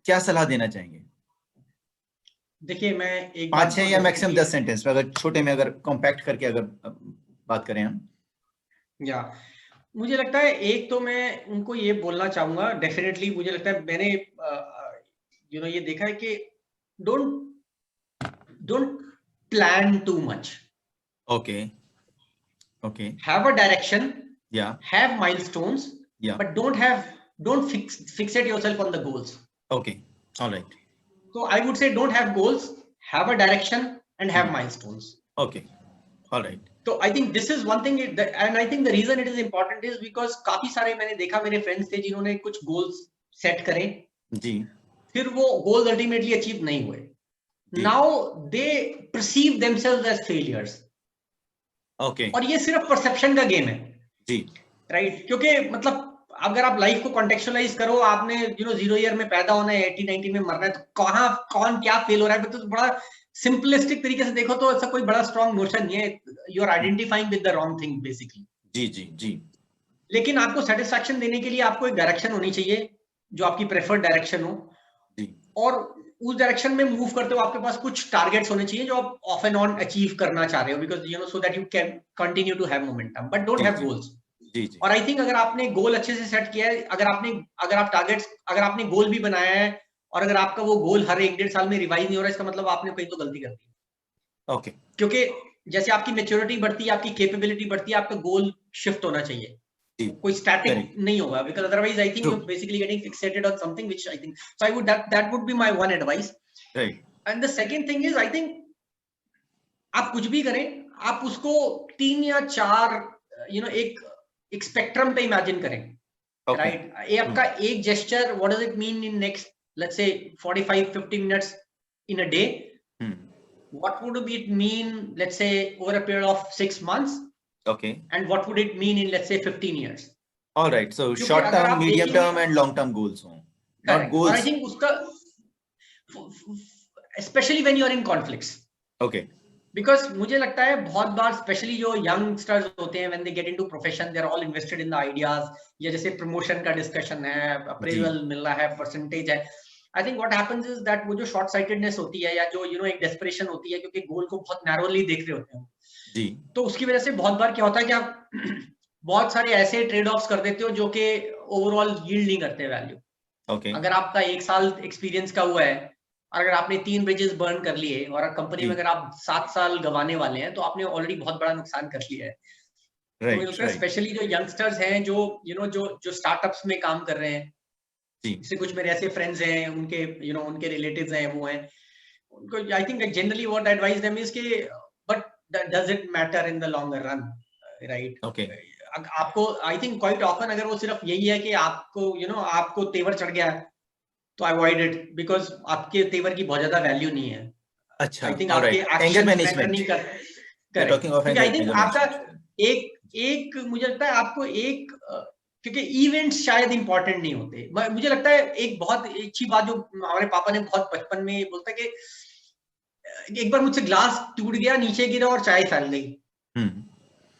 क्या सलाह देना चाहेंगे? देखिए, मैं एक 5-6 या मैक्सिमम 10 सेंटेंस में, अगर छोटे में अगर कॉम्पैक्ट करके अगर बात करें हम। या मुझे लगता है एक तो मैं उनको ये बोलना चाहूंगा, डेफिनेटली मुझे लगता है मैंने ये देखा है कि don't plan too much. Okay. Have a direction. Yeah. Have milestones. Yeah. But don't fixate yourself on the goals. Okay. All right. So I would say don't have goals, have a direction and have milestones. Okay. All right. So I think this is one thing, and I think the reason it is important is because काफी सारे मैंने देखा मेरे friends थे जिन्होंने कुछ goals set करे जी, फिर वो गोल्स अल्टीमेटली अचीव नहीं हुए। Now they perceive themselves as failures. Okay. और ये सिर्फ परसेप्शन का गेम है जी, राइट। क्योंकि मतलब अगर आप लाइफ को कॉन्टेक्चुअलाइज करो, आपने 0 ईयर में पैदा होना है, 80-90 में मरना है, तो कौन क्या फेल हो रहा है, तो बड़ा सिंपलिस्टिक तरीके से देखो तो ऐसा कोई बड़ा स्ट्रॉन्ग नोशन नहीं है। You are identifying with the wrong thing basically. जी। लेकिन आपको सेटिस्फैक्शन देने के लिए आपको एक डायरेक्शन होनी चाहिए जो आपकी प्रेफर्ड डायरेक्शन हो जी, और उस डायरेक्शन में मूव करते हो आपके पास कुछ टारगेट्स होने चाहिए जो आप ऑफ एंड ऑन अचीव करना चाह रहे हो, because so that you can continue to have momentum, but don't have goals. जी जी। और आई थिंक अगर आपने गोल अच्छे से सेट किया है, अगर आपने गोल भी बनाया है और अगर आपका वो गोल हर 1-1.5 साल में रिवाइज नहीं हो रहा है, इसका मतलब आपने कहीं तो गलती कर दी है। ओके। क्योंकि जैसे आपकी मैच्योरिटी बढ़ती है, आपकी कैपेबिलिटी बढ़ती है, आपका गोल शिफ्ट होना चाहिए, जी, कोई स्टैटिक करेक्ट, नहीं होगा, because otherwise I think true, you basically getting fixated on something which I think, so I would that would be my one advice. Right, and the second thing is I think आप कुछ भी करें, आप उसको 3 या 4 एक spectrum पे imagine करें, ओके, राइट? ये ट्रू, आपका एक gesture, what does it mean in next let's say 45-50 minutes in a day? What would it mean, let's say, over a period of 6 months? Okay, And what would it mean in, let's say, 15 years? Alright, so क्योंकि short अगर term, आप medium देखेंगे, term and long term goals हों, not correct, और I goals. Think उसका specially when you are in conflicts, okay, because मुझे लगता है बहुत बार स्पेशली जो यंगस्टर्स होते हैं when they get into profession, they are all invested in the ideas, या जैसे प्रमोशन का डिस्कशन है, जी, अप्रेजल मिल रहा है, परसेंटेज है। I think what happens is that वो जो शॉर्ट साइटेडनेस होती है, या जो एक डेस्परेशन होती है, क्योंकि गोल को बहुत नैरोली देख रहे होते हैं, जी, तो उसकी वजह से बहुत बार क्या होता है कि आप बहुत सारे ऐसे ट्रेड ऑफ्स कर देते हो जो कि ओवरऑल यील्ड नहीं करते वैल्यू। ओके, अगर आपका 1 साल एक्सपीरियंस का हुआ है, और अगर आपने 3 ब्रिजेस बर्न कर लिए, और कंपनी में जी, अगर आप 7 साल गंवाने वाले हैं, तो आपने ऑलरेडी बहुत बड़ा नुकसान कर लिया है। तो मुझे राइट, लगता है राइट, स्पेशली जो यंगस्टर्स हैं, जो जो स्टार्टअप्स में काम कर रहे हैं, जी, जैसे कुछ मेरे ऐसे फ्रेंड्स हैं, उनके उनके रिलेटिव्स हैं, वो हैं, उनको I think generally what advice them is कि but does it matter in the longer run, right? Okay, आपको आई थिंक क्वाइट ऑफन अगर वो सिर्फ यही है कि आपको आपको तेवर चढ़ गया है, तो अवॉइड इट, बिकॉज आपके तेवर की बहुत ज्यादा वैल्यू नहीं है। अच्छा, आई थिंक आपके alright, anger actions matter management, नहीं कर, you are correct, talking of क्योंकि आई एंगर थिंक एंगर आपका मैनेजमेंट। एक एक मुझे लगता है आपको एक क्योंकि इवेंट्स शायद इंपॉर्टेंट नहीं होते। मुझे लगता है एक बहुत अच्छी बात जो हमारे पापा ने बहुत बचपन में बोलता है कि एक बार मुझसे ग्लास टूट गया, नीचे गिरा और चाय फैल गई, हम्म,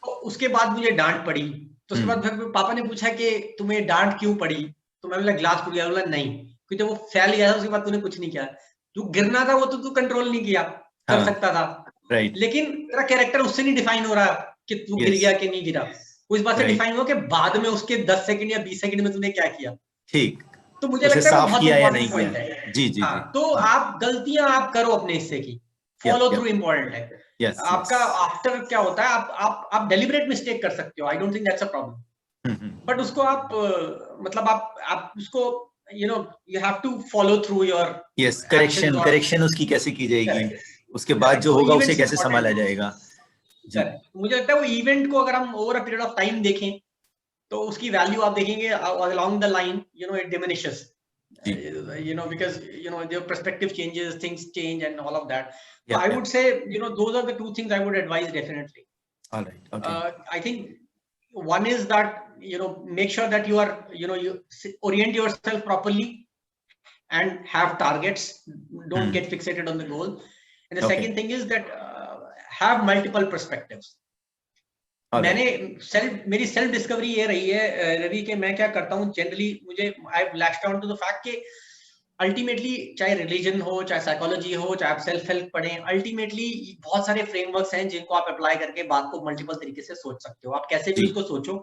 तो उसके बाद मुझे डांट पड़ी। तो उसके बाद हम्म, फिर पापा ने पूछा कि तुम्हें डांट क्यों पड़ी? तो मैं बोला ग्लास टूट गया। बोला नहीं, क्योंकि वो फैल गया था, उसके बाद तूने कुछ नहीं किया। जो गिरना था वो तो तू कंट्रोल नहीं किया, कर हाँ, सकता था, राइट, लेकिन तेरा कैरेक्टर उससे नहीं डिफाइन हो रहा कि तू गिर यस, गया कि नहीं गिरा। वो इस बात से राइट, डिफाइन हो कि बाद में उसके 10 सेकंड या 20 सेकंड में तूने क्या किया। ठीक, तो मुझे उसे लगता है वो साफ बहुत किया या इंपॉर्टेंट नहीं किया, पॉइंट है। जी जी हाँ, जी, तो आप गलतियां आप करो अपने हिस्से की, yup follow through yup, important है। यस यस, आपका आफ्टर क्या होता है, आप डेलिबरेट मिस्टेक कर सकते हो, I don't think that's a problem, but उसको आप मतलब आप उसको you have to follow through your yes, actions. Correction और करेक्शन उसकी कैसे की जाएगी, करेक्ट, उसके बाद करेक्ट, जो तो होगा उसे इवेंट्स कैसे इंपॉर्टेंट संभाला है। जाएगा, जी, करेक्ट, मुझे लगता है वो इवेंट को अगर हम over a period of time देखें, तो उसकी वैल्यू आप देखेंगे along the line, it diminishes, जी, because their perspective changes, things change and all of that. So yup I yup, would say, those are the two things I would advise definitely. Alright, okay, I think one is that, make sure that you are, you orient yourself properly and have targets, don't get fixated on the goal. And the okay, second thing is that have multiple perspectives. Alright, मेरी self discovery ये रही है रवि, कि मैं क्या करता हूँ generally, मुझे I have latched on to the fact कि अल्टीमेटली चाहे रिलीजन हो, चाहे साइकोलॉजी हो, चाहे आप सेल्फ हेल्प पढ़ें, अल्टीमेटली बहुत सारे फ्रेमवर्क्स हैं जिनको आप अप्लाई करके बात को मल्टीपल तरीके से सोच सकते हो। आप कैसे भी जी उसको सोचो,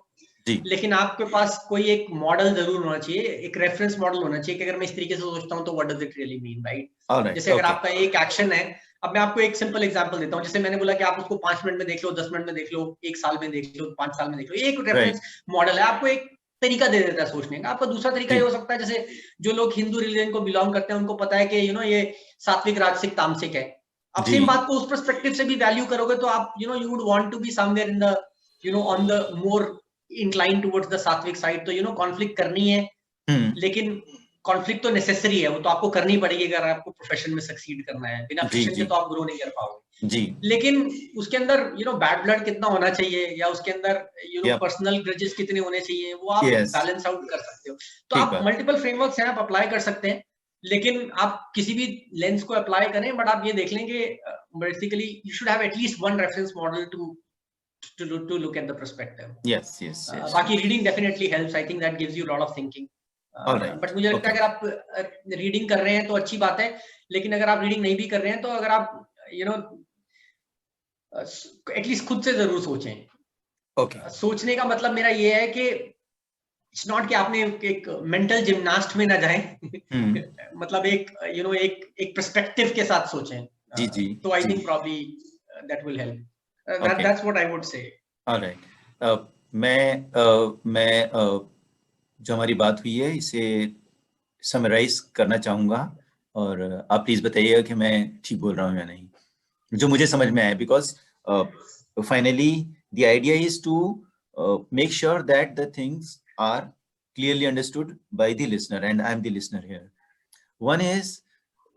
जी, लेकिन आपके पास कोई एक मॉडल जरूर होना चाहिए, एक रेफरेंस मॉडल होना चाहिए कि अगर मैं इस तरीके से सोचता हूँ तो what does it really mean, right? Alright, जैसे अगर ओके, आपका एक एक्शन है, अब मैं आपको एक सिंपल एग्जांपल देता हूँ, जैसे मैंने बोला कि आप उसको 5 मिनट में देख लो, 10 मिनट में देख लो, 1 साल में देख लो, 5 साल में देख लो, एक रेफरेंस राइट, मॉडल है, आपको एक तरीका दे देता है सोचने का। आपका दूसरा तरीका ये जी हो सकता है, जैसे जो लोग हिंदू रिलीजन को बिलोंग करते हैं, उनको पता है कि ये सात्विक, राजसिक, तामसिक है। आप जी, सेम बात को उस पर्सपेक्टिव से भी वैल्यू करोगे, तो आप you would want to be somewhere in the on the more incline towards the sattvic side. तो कॉन्फ्लिक्ट करनी है, लेकिन कॉन्फ्लिक्ट तो नेसेसरी है, वो तो आपको करनी पड़ेगी अगर आपको प्रोफेशन में सक्सीड करना है। बिना जी फ्रिक्शन के जी तो आप ग्रो नहीं कर पाओगे। जी, लेकिन उसके अंदर बैड ब्लड कितना होना चाहिए, या उसके अंदर यप, पर्सनल ग्रजेस कितने होने चाहिए, वो आप यस, बैलेंस आउट कर सकते हो। तो ठीक आप बात, मल्टीपल फ्रेमवर्क्स हैं, आप अप्लाई कर सकते हैं, लेकिन आप किसी भी लेंस को अप्लाई करें, बट आप ये देख लें कि basically you should have at least one reference model to look at the perspective. Yes yes yes, बाकी reading definitely helps, I think that gives you lot of thinking. But alright, मुझे लगता okay, है अगर आप रीडिंग कर रहे हैं तो अच्छी बात है, लेकिन अगर आप रीडिंग नहीं भी कर रहे हैं, तो अगर आप एटलीस्ट खुद से जरूर सोचें सोचने का मतलब मेरा ये है कि इट्स नॉट कि आपने एक मेंटल जिम्नास्ट में ना जाएं मतलब एक एक पर्सपेक्टिव के साथ सोचें। जी तो I think probably that will help. That's what I would say. Alright, मैं जो हमारी बात हुई है इसे समराइज करना चाहूंगा, और आप प्लीज बताइएगा कि मैं ठीक बोल रहा हूँ या नहीं, जो मुझे समझ में आया, because finally the idea is to make sure that the things are clearly understood by the listener, and I am the listener here. One is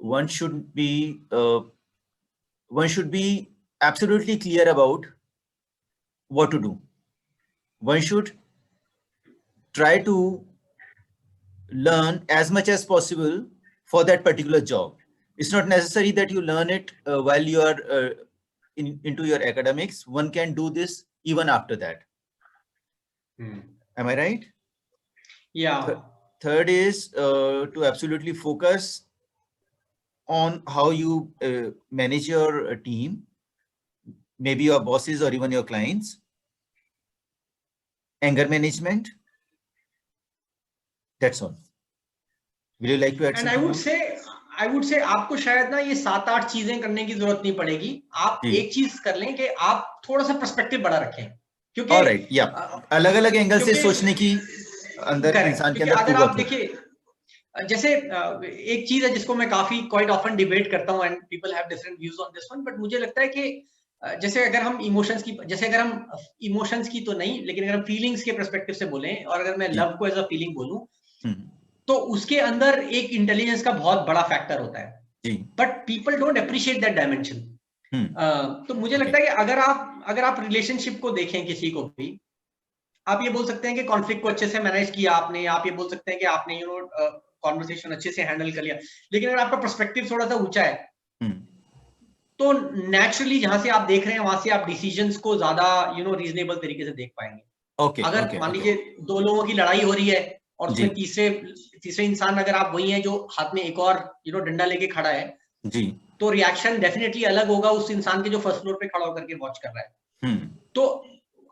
one should be absolutely clear about what to do. One should try to learn as much as possible for that particular job. It's not necessary that you learn it while you are into your academics. One can do this even after that. Am I right? Yeah. Third is to absolutely focus on how you manage your team, maybe your bosses or even your clients. Anger management. That's all. Will you like to add And something? I would say आपको शायद ना ये 7-8 चीजें करने की जरूरत नहीं पड़ेगी। आप एक चीज कर लें कि आप थोड़ा सा पर्सपेक्टिव बड़ा रखें, क्योंकि Alright, yeah, अलग-अलग एंगल से सोचने की अंदर इंसान के अंदर अगर कुव्वत आप देखिए, जैसे एक चीज है जिसको मैं काफी क्वाइट ऑफन डिबेट करता हूं, and people have different views on this one, but मुझे लगता है कि जैसे अगर हम इमोशंस की तो नहीं, लेकिन अगर हम फीलिंग्स के पर्सपेक्टिव से बोलें, और अगर मैं लव को एज अ फीलिंग बोलूं, तो उसके अंदर एक इंटेलिजेंस का बहुत बड़ा फैक्टर होता है, but people don't appreciate that dimension. तो मुझे लगता है कि अगर आप रिलेशनशिप को देखें, किसी को भी आप ये बोल सकते हैं कि कॉन्फ्लिक्ट को अच्छे से मैनेज किया आपने, आप ये बोल सकते हैं कि आपने कॉन्वर्सेशन अच्छे से हैंडल कर लिया, लेकिन अगर आपका पर्सपेक्टिव थोड़ा सा ऊंचा है, तो नेचुरली जहां से आप देख रहे हैं वहां से आप डिसीजंस को ज्यादा रीजनेबल तरीके से देख पाएंगे। अगर मान लीजिए 2 लोगों की लड़ाई हो रही है और उसमें तीसरे इंसान अगर आप वही हैं जो हाथ में एक और डंडा लेके खड़ा है, तो रिएक्शन डेफिनेटली अलग होगा उस इंसान के जो फर्स्ट फ्लोर पे खड़ा होकर के वॉच कर रहा है। तो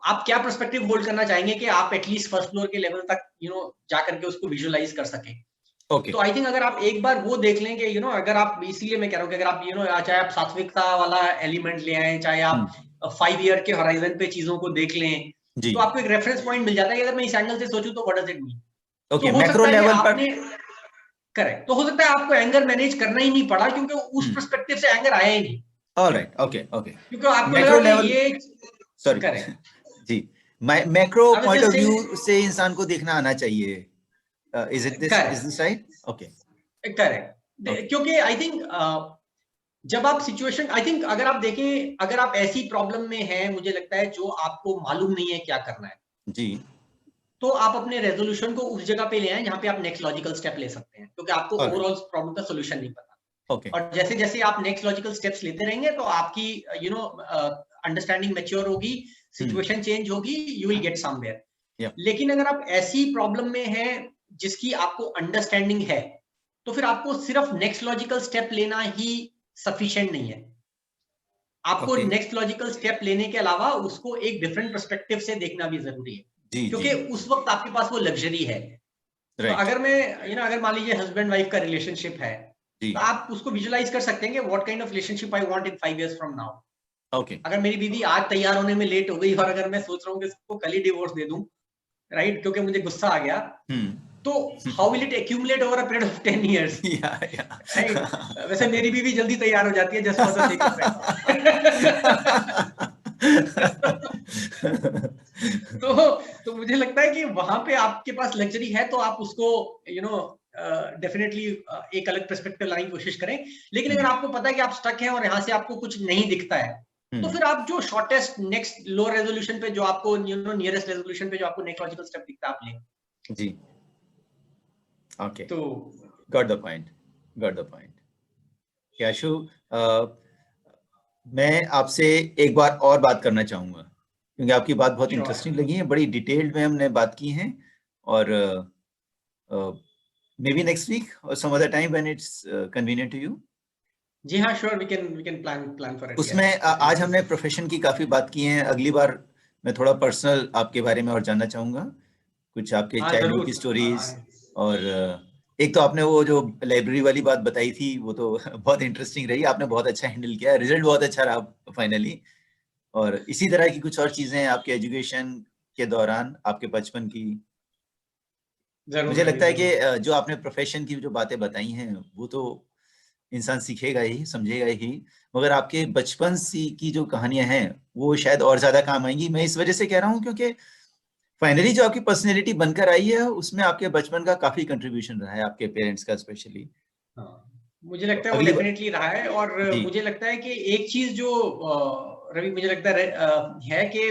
आप क्या पर्सपेक्टिव होल्ड करना चाहेंगे कि आप एटलीस्ट फर्स्ट फ्लोर के लेवल तक जा करके उसको विजुअलाइज कर सकें। तो आई थिंक अगर आप एक बार वो देख लें कि अगर आप, इसलिए मैं कह रहा हूँ कि अगर आप चाहे आप सात्विकता वाला एलिमेंट ले आए, चाहे आप 5 ईयर के होराइजन पे चीजों को देख लें, तो आपको एक रेफरेंस पॉइंट मिल जाता है कि अगर मैं इस एंगल से सोचूं तो व्हाट डज इट मीन। तो हो सकता है कि आपने करेक्ट, तो हो सकता है आपको एंगर मैनेज करना ही नहीं पड़ा, क्योंकि उस पर्सपेक्टिव से एंगर आया ही नहीं। ऑलराइट, ओके, क्योंकि आपको लगा कि ये सॉरी जी, मैक्रो पॉइंट ऑफ व्यू से इंसान को देखना आना चाहिए। Is this right? Okay, correct. क्योंकि आई थिंक जब आप सिचुएशन, आई थिंक अगर आप देखें, अगर आप ऐसी प्रॉब्लम में हैं, मुझे लगता है जो आपको मालूम नहीं है क्या करना है जी, तो आप अपने रेजोल्यूशन को उस जगह पे ले आए जहां पे आप नेक्स्ट लॉजिकल स्टेप ले सकते हैं, क्योंकि आपको ओवरऑल प्रॉब्लम का सोल्यूशन नहीं पता। और जैसे जैसे आप नेक्स्ट लॉजिकल स्टेप्स लेते रहेंगे, तो आपकी अंडरस्टैंडिंग मैच्योर होगी, सिचुएशन चेंज होगी, यू विल गेट समवेयर। लेकिन अगर आप ऐसी प्रॉब्लम में हैं जिसकी आपको अंडरस्टैंडिंग है, तो फिर आपको सिर्फ नेक्स्ट लॉजिकल स्टेप लेना ही सफिशिएंट नहीं है। आपको नेक्स्ट लॉजिकल स्टेप लेने के अलावा उसको एक डिफरेंट पर्सपेक्टिव से देखना भी जरूरी है, क्योंकि उस वक्त आपके पास वो लग्जरी है। तो अगर मैं अगर मान लीजिए हस्बैंड वाइफ का रिलेशनशिप है, तो आप उसको विजुअलाइज कर सकते हैं कि what kind of relationship I want in 5 years from now. अगर मेरी बीवी आज तैयार होने में लेट हो गई और अगर मैं सोच रहा हूँ कि इसको कल ही डिवोर्स दे दूं, राइट, क्योंकि मुझे गुस्सा आ गया, तो how will it accumulate over a period of 10 years? Right. वैसे मेरी बीवी जल्दी तैयार हो जाती है, just for the sake of fact. तो मुझे लगता है कि वहां पे आपके पास लग्जरी है, तो आप उसको डेफिनेटली एक अलग पर्सपेक्टिव लाने की कोशिश करें। लेकिन अगर आपको पता है कि आप स्टक हैं और यहाँ से आपको कुछ नहीं दिखता है, तो फिर आप जो शॉर्टेस्ट नेक्स्ट लोअर रेजोल्यूशन पे जो आपको नियरेस्ट रेजोल्यूशन पे जो आपको नेक्स्ट लॉजिकल स्टेप दिखता है, आप लें जी। ओके, तो गॉट द पॉइंट। याशु, मैं आपसे एक बार और बात करना चाहूंगा, क्योंकि आपकी बात बहुत इंटरेस्टिंग लगी है, बड़ी डिटेल्ड में हमने बात की है, और मे बी नेक्स्ट वीक और some other time when it's convenient to you. जी हाँ, sure, we can plan for it. उसमें आज हमने प्रोफेशन की काफी बात की है, अगली बार मैं थोड़ा पर्सनल आपके बारे में और जानना चाहूंगा, कुछ आपके चाइल्डहुड की स्टोरीज। और एक तो आपने वो जो लाइब्रेरी वाली बात बताई थी वो तो बहुत इंटरेस्टिंग रही, आपने बहुत अच्छा हैंडल किया, रिजल्ट बहुत अच्छा रहा फाइनली। और इसी तरह की कुछ और चीजें आपके एजुकेशन के दौरान, आपके बचपन की। मुझे लगता है कि जो आपने प्रोफेशन की जो बातें बताई हैं वो तो इंसान सीखेगा ही, समझेगा ही, मगर आपके बचपन की जो कहानियां हैं वो शायद और ज्यादा काम आएंगी। मैं इस वजह से कह रहा हूँ क्योंकि फाइनली जो आपकी पर्सनैलिटी बनकर आई है उसमें आपके बचपन का काफी कंट्रीब्यूशन रहा है, आपके पेरेंट्स का स्पेशली। मुझे लगता है वो अगली डेफिनेटली रहा है। और मुझे लगता है कि एक चीज जो रवि मुझे लगता है कि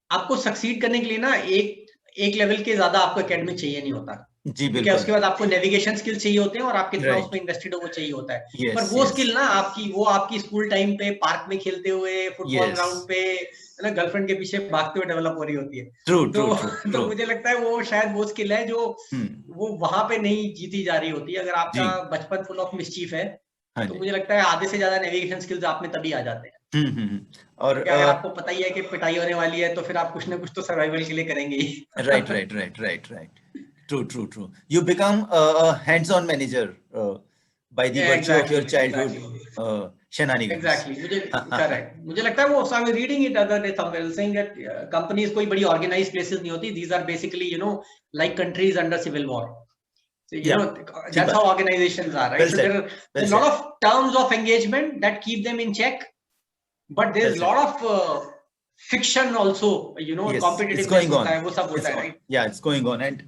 आपको सक्सीड करने के लिए ना एक लेवल के ज्यादा आपको एकेडमिक चाहिए नहीं होता जी, क्योंकि उसके बाद आपको नेविगेशन स्किल चाहिए होते हैं और आप कितना उसमें इन्वेस्टेड हो वो चाहिए होता है। पर वो स्किल ना आपकी स्कूल टाइम पे पार्क में खेलते हुए, फुटबॉल ग्राउंड पे, है ना, गर्लफ्रेंड के पीछे भागते हुए डेवलप हो रही होती है। तो मुझे लगता है वो शायद वो स्किल है जो वो वहां पे नहीं जीती जा रही होती है। अगर आपका बचपन फुल ऑफ मिस्चीफ है तो मुझे लगता है आधे से ज्यादा नेविगेशन स्किल्स आप में तभी आ जाते हैं। और अगर आपको पता ही है कि पिटाई होने वाली है तो फिर आप कुछ ना कुछ तो सर्वाइवल के लिए करेंगे ही। Right. True. You become a hands-on manager by the virtue of your childhood shenanigans. Exactly. मुझे लगता है वो I was reading it other day somewhere saying that companies कोई बड़ी organized places नहीं होती. These are basically like countries under civil war. So that's how organizations are, right? So there are a lot of terms of engagement that keep them in check, but there's a lot of fiction also, competitiveness hota hai, wo sab hota hai, right? Yeah, it's going on, and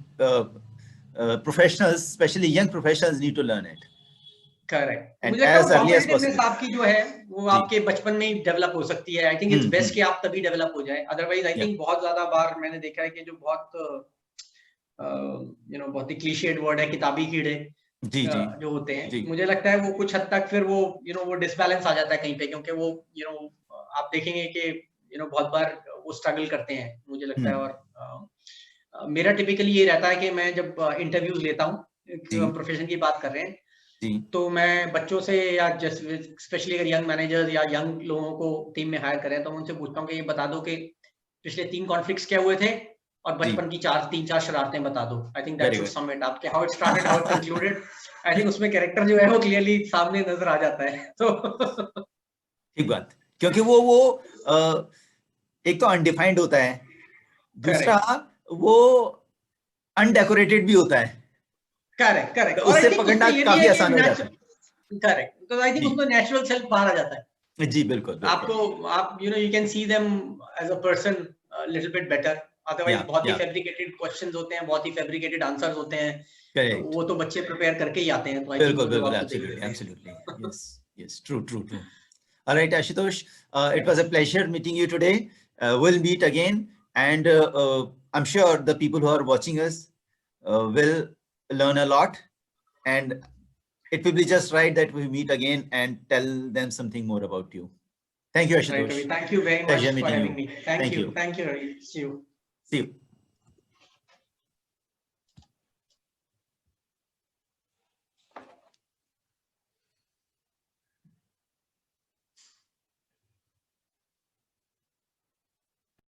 professionals, especially young professionals, need to learn it. Correct. मुझे लगता है competitiveness आपकी जो है वो आपके बचपन में ही डेवलप हो सकती है। आई थिंक इट्स बेस्ट कि आप तभी डेवलप हो जाए, अदरवाइज आई थिंक बहुत ज्यादा बार मैंने देखा है कि जो बहुत बहुत ही क्लीशेड वर्ड है, किताबी कीड़े जो होते हैं, मुझे लगता है वो कुछ हद तक फिर वो वो डिसबैलेंस आ जाता है कहीं पे, क्योंकि वो आप देखेंगे कि बहुत बार वो स्ट्रगल करते हैं मुझे लगता है। और मेरा टिपिकली ये रहता है कि मैं जब इंटरव्यूज लेता हूँ, हम प्रोफेशन की बात कर रहे हैं, तो मैं बच्चों से या स्पेशली अगर यंग मैनेजर्स या यंग लोगों को टीम में हायर करें तो मैं उनसे पूछता हूँ कि ये बता दो कि पिछले 3 कॉन्फ्लिक्ट्स क्या हुए थे और बचपन की 3-4 शरारतें बता दो। I think that should sum it up, how it started, how it concluded. I think उसमें कैरेक्टर जो है वो क्लियरली सामने नजर आ जाता है। तो ठीक बात, क्योंकि वो एक तो अनडिफाइंड होता है, दूसरा वो अनडेकोरेटेड भी होता है। करेक्ट। उससे पकड़ना काफी आसान हो जाता है। करेक्ट, तो आई थिंक उसमें नेचुरल सेल्फ बाहर आ जाता है। जी बिल्कुल। आप you can see them as a person little bit better, otherwise बहुत ही फैब्रिकेटेड क्वेश्चंस होते हैं, बहुत ही फैब्रिकेटेड आंसर्स होते हैं, वो तो बच्चे प्रिपेयर करके ही आते हैं। तो आई थिंक बिल्कुल absolutely yes true. All right, Ashutosh, it was a pleasure meeting you today. We'll meet again, and I'm sure the people who are watching us will learn a lot, and it will be just right that we meet again and tell them something more about you. Thank you, Ashutosh. Right, thank you very much for having me. Thank you, Ravi. See you.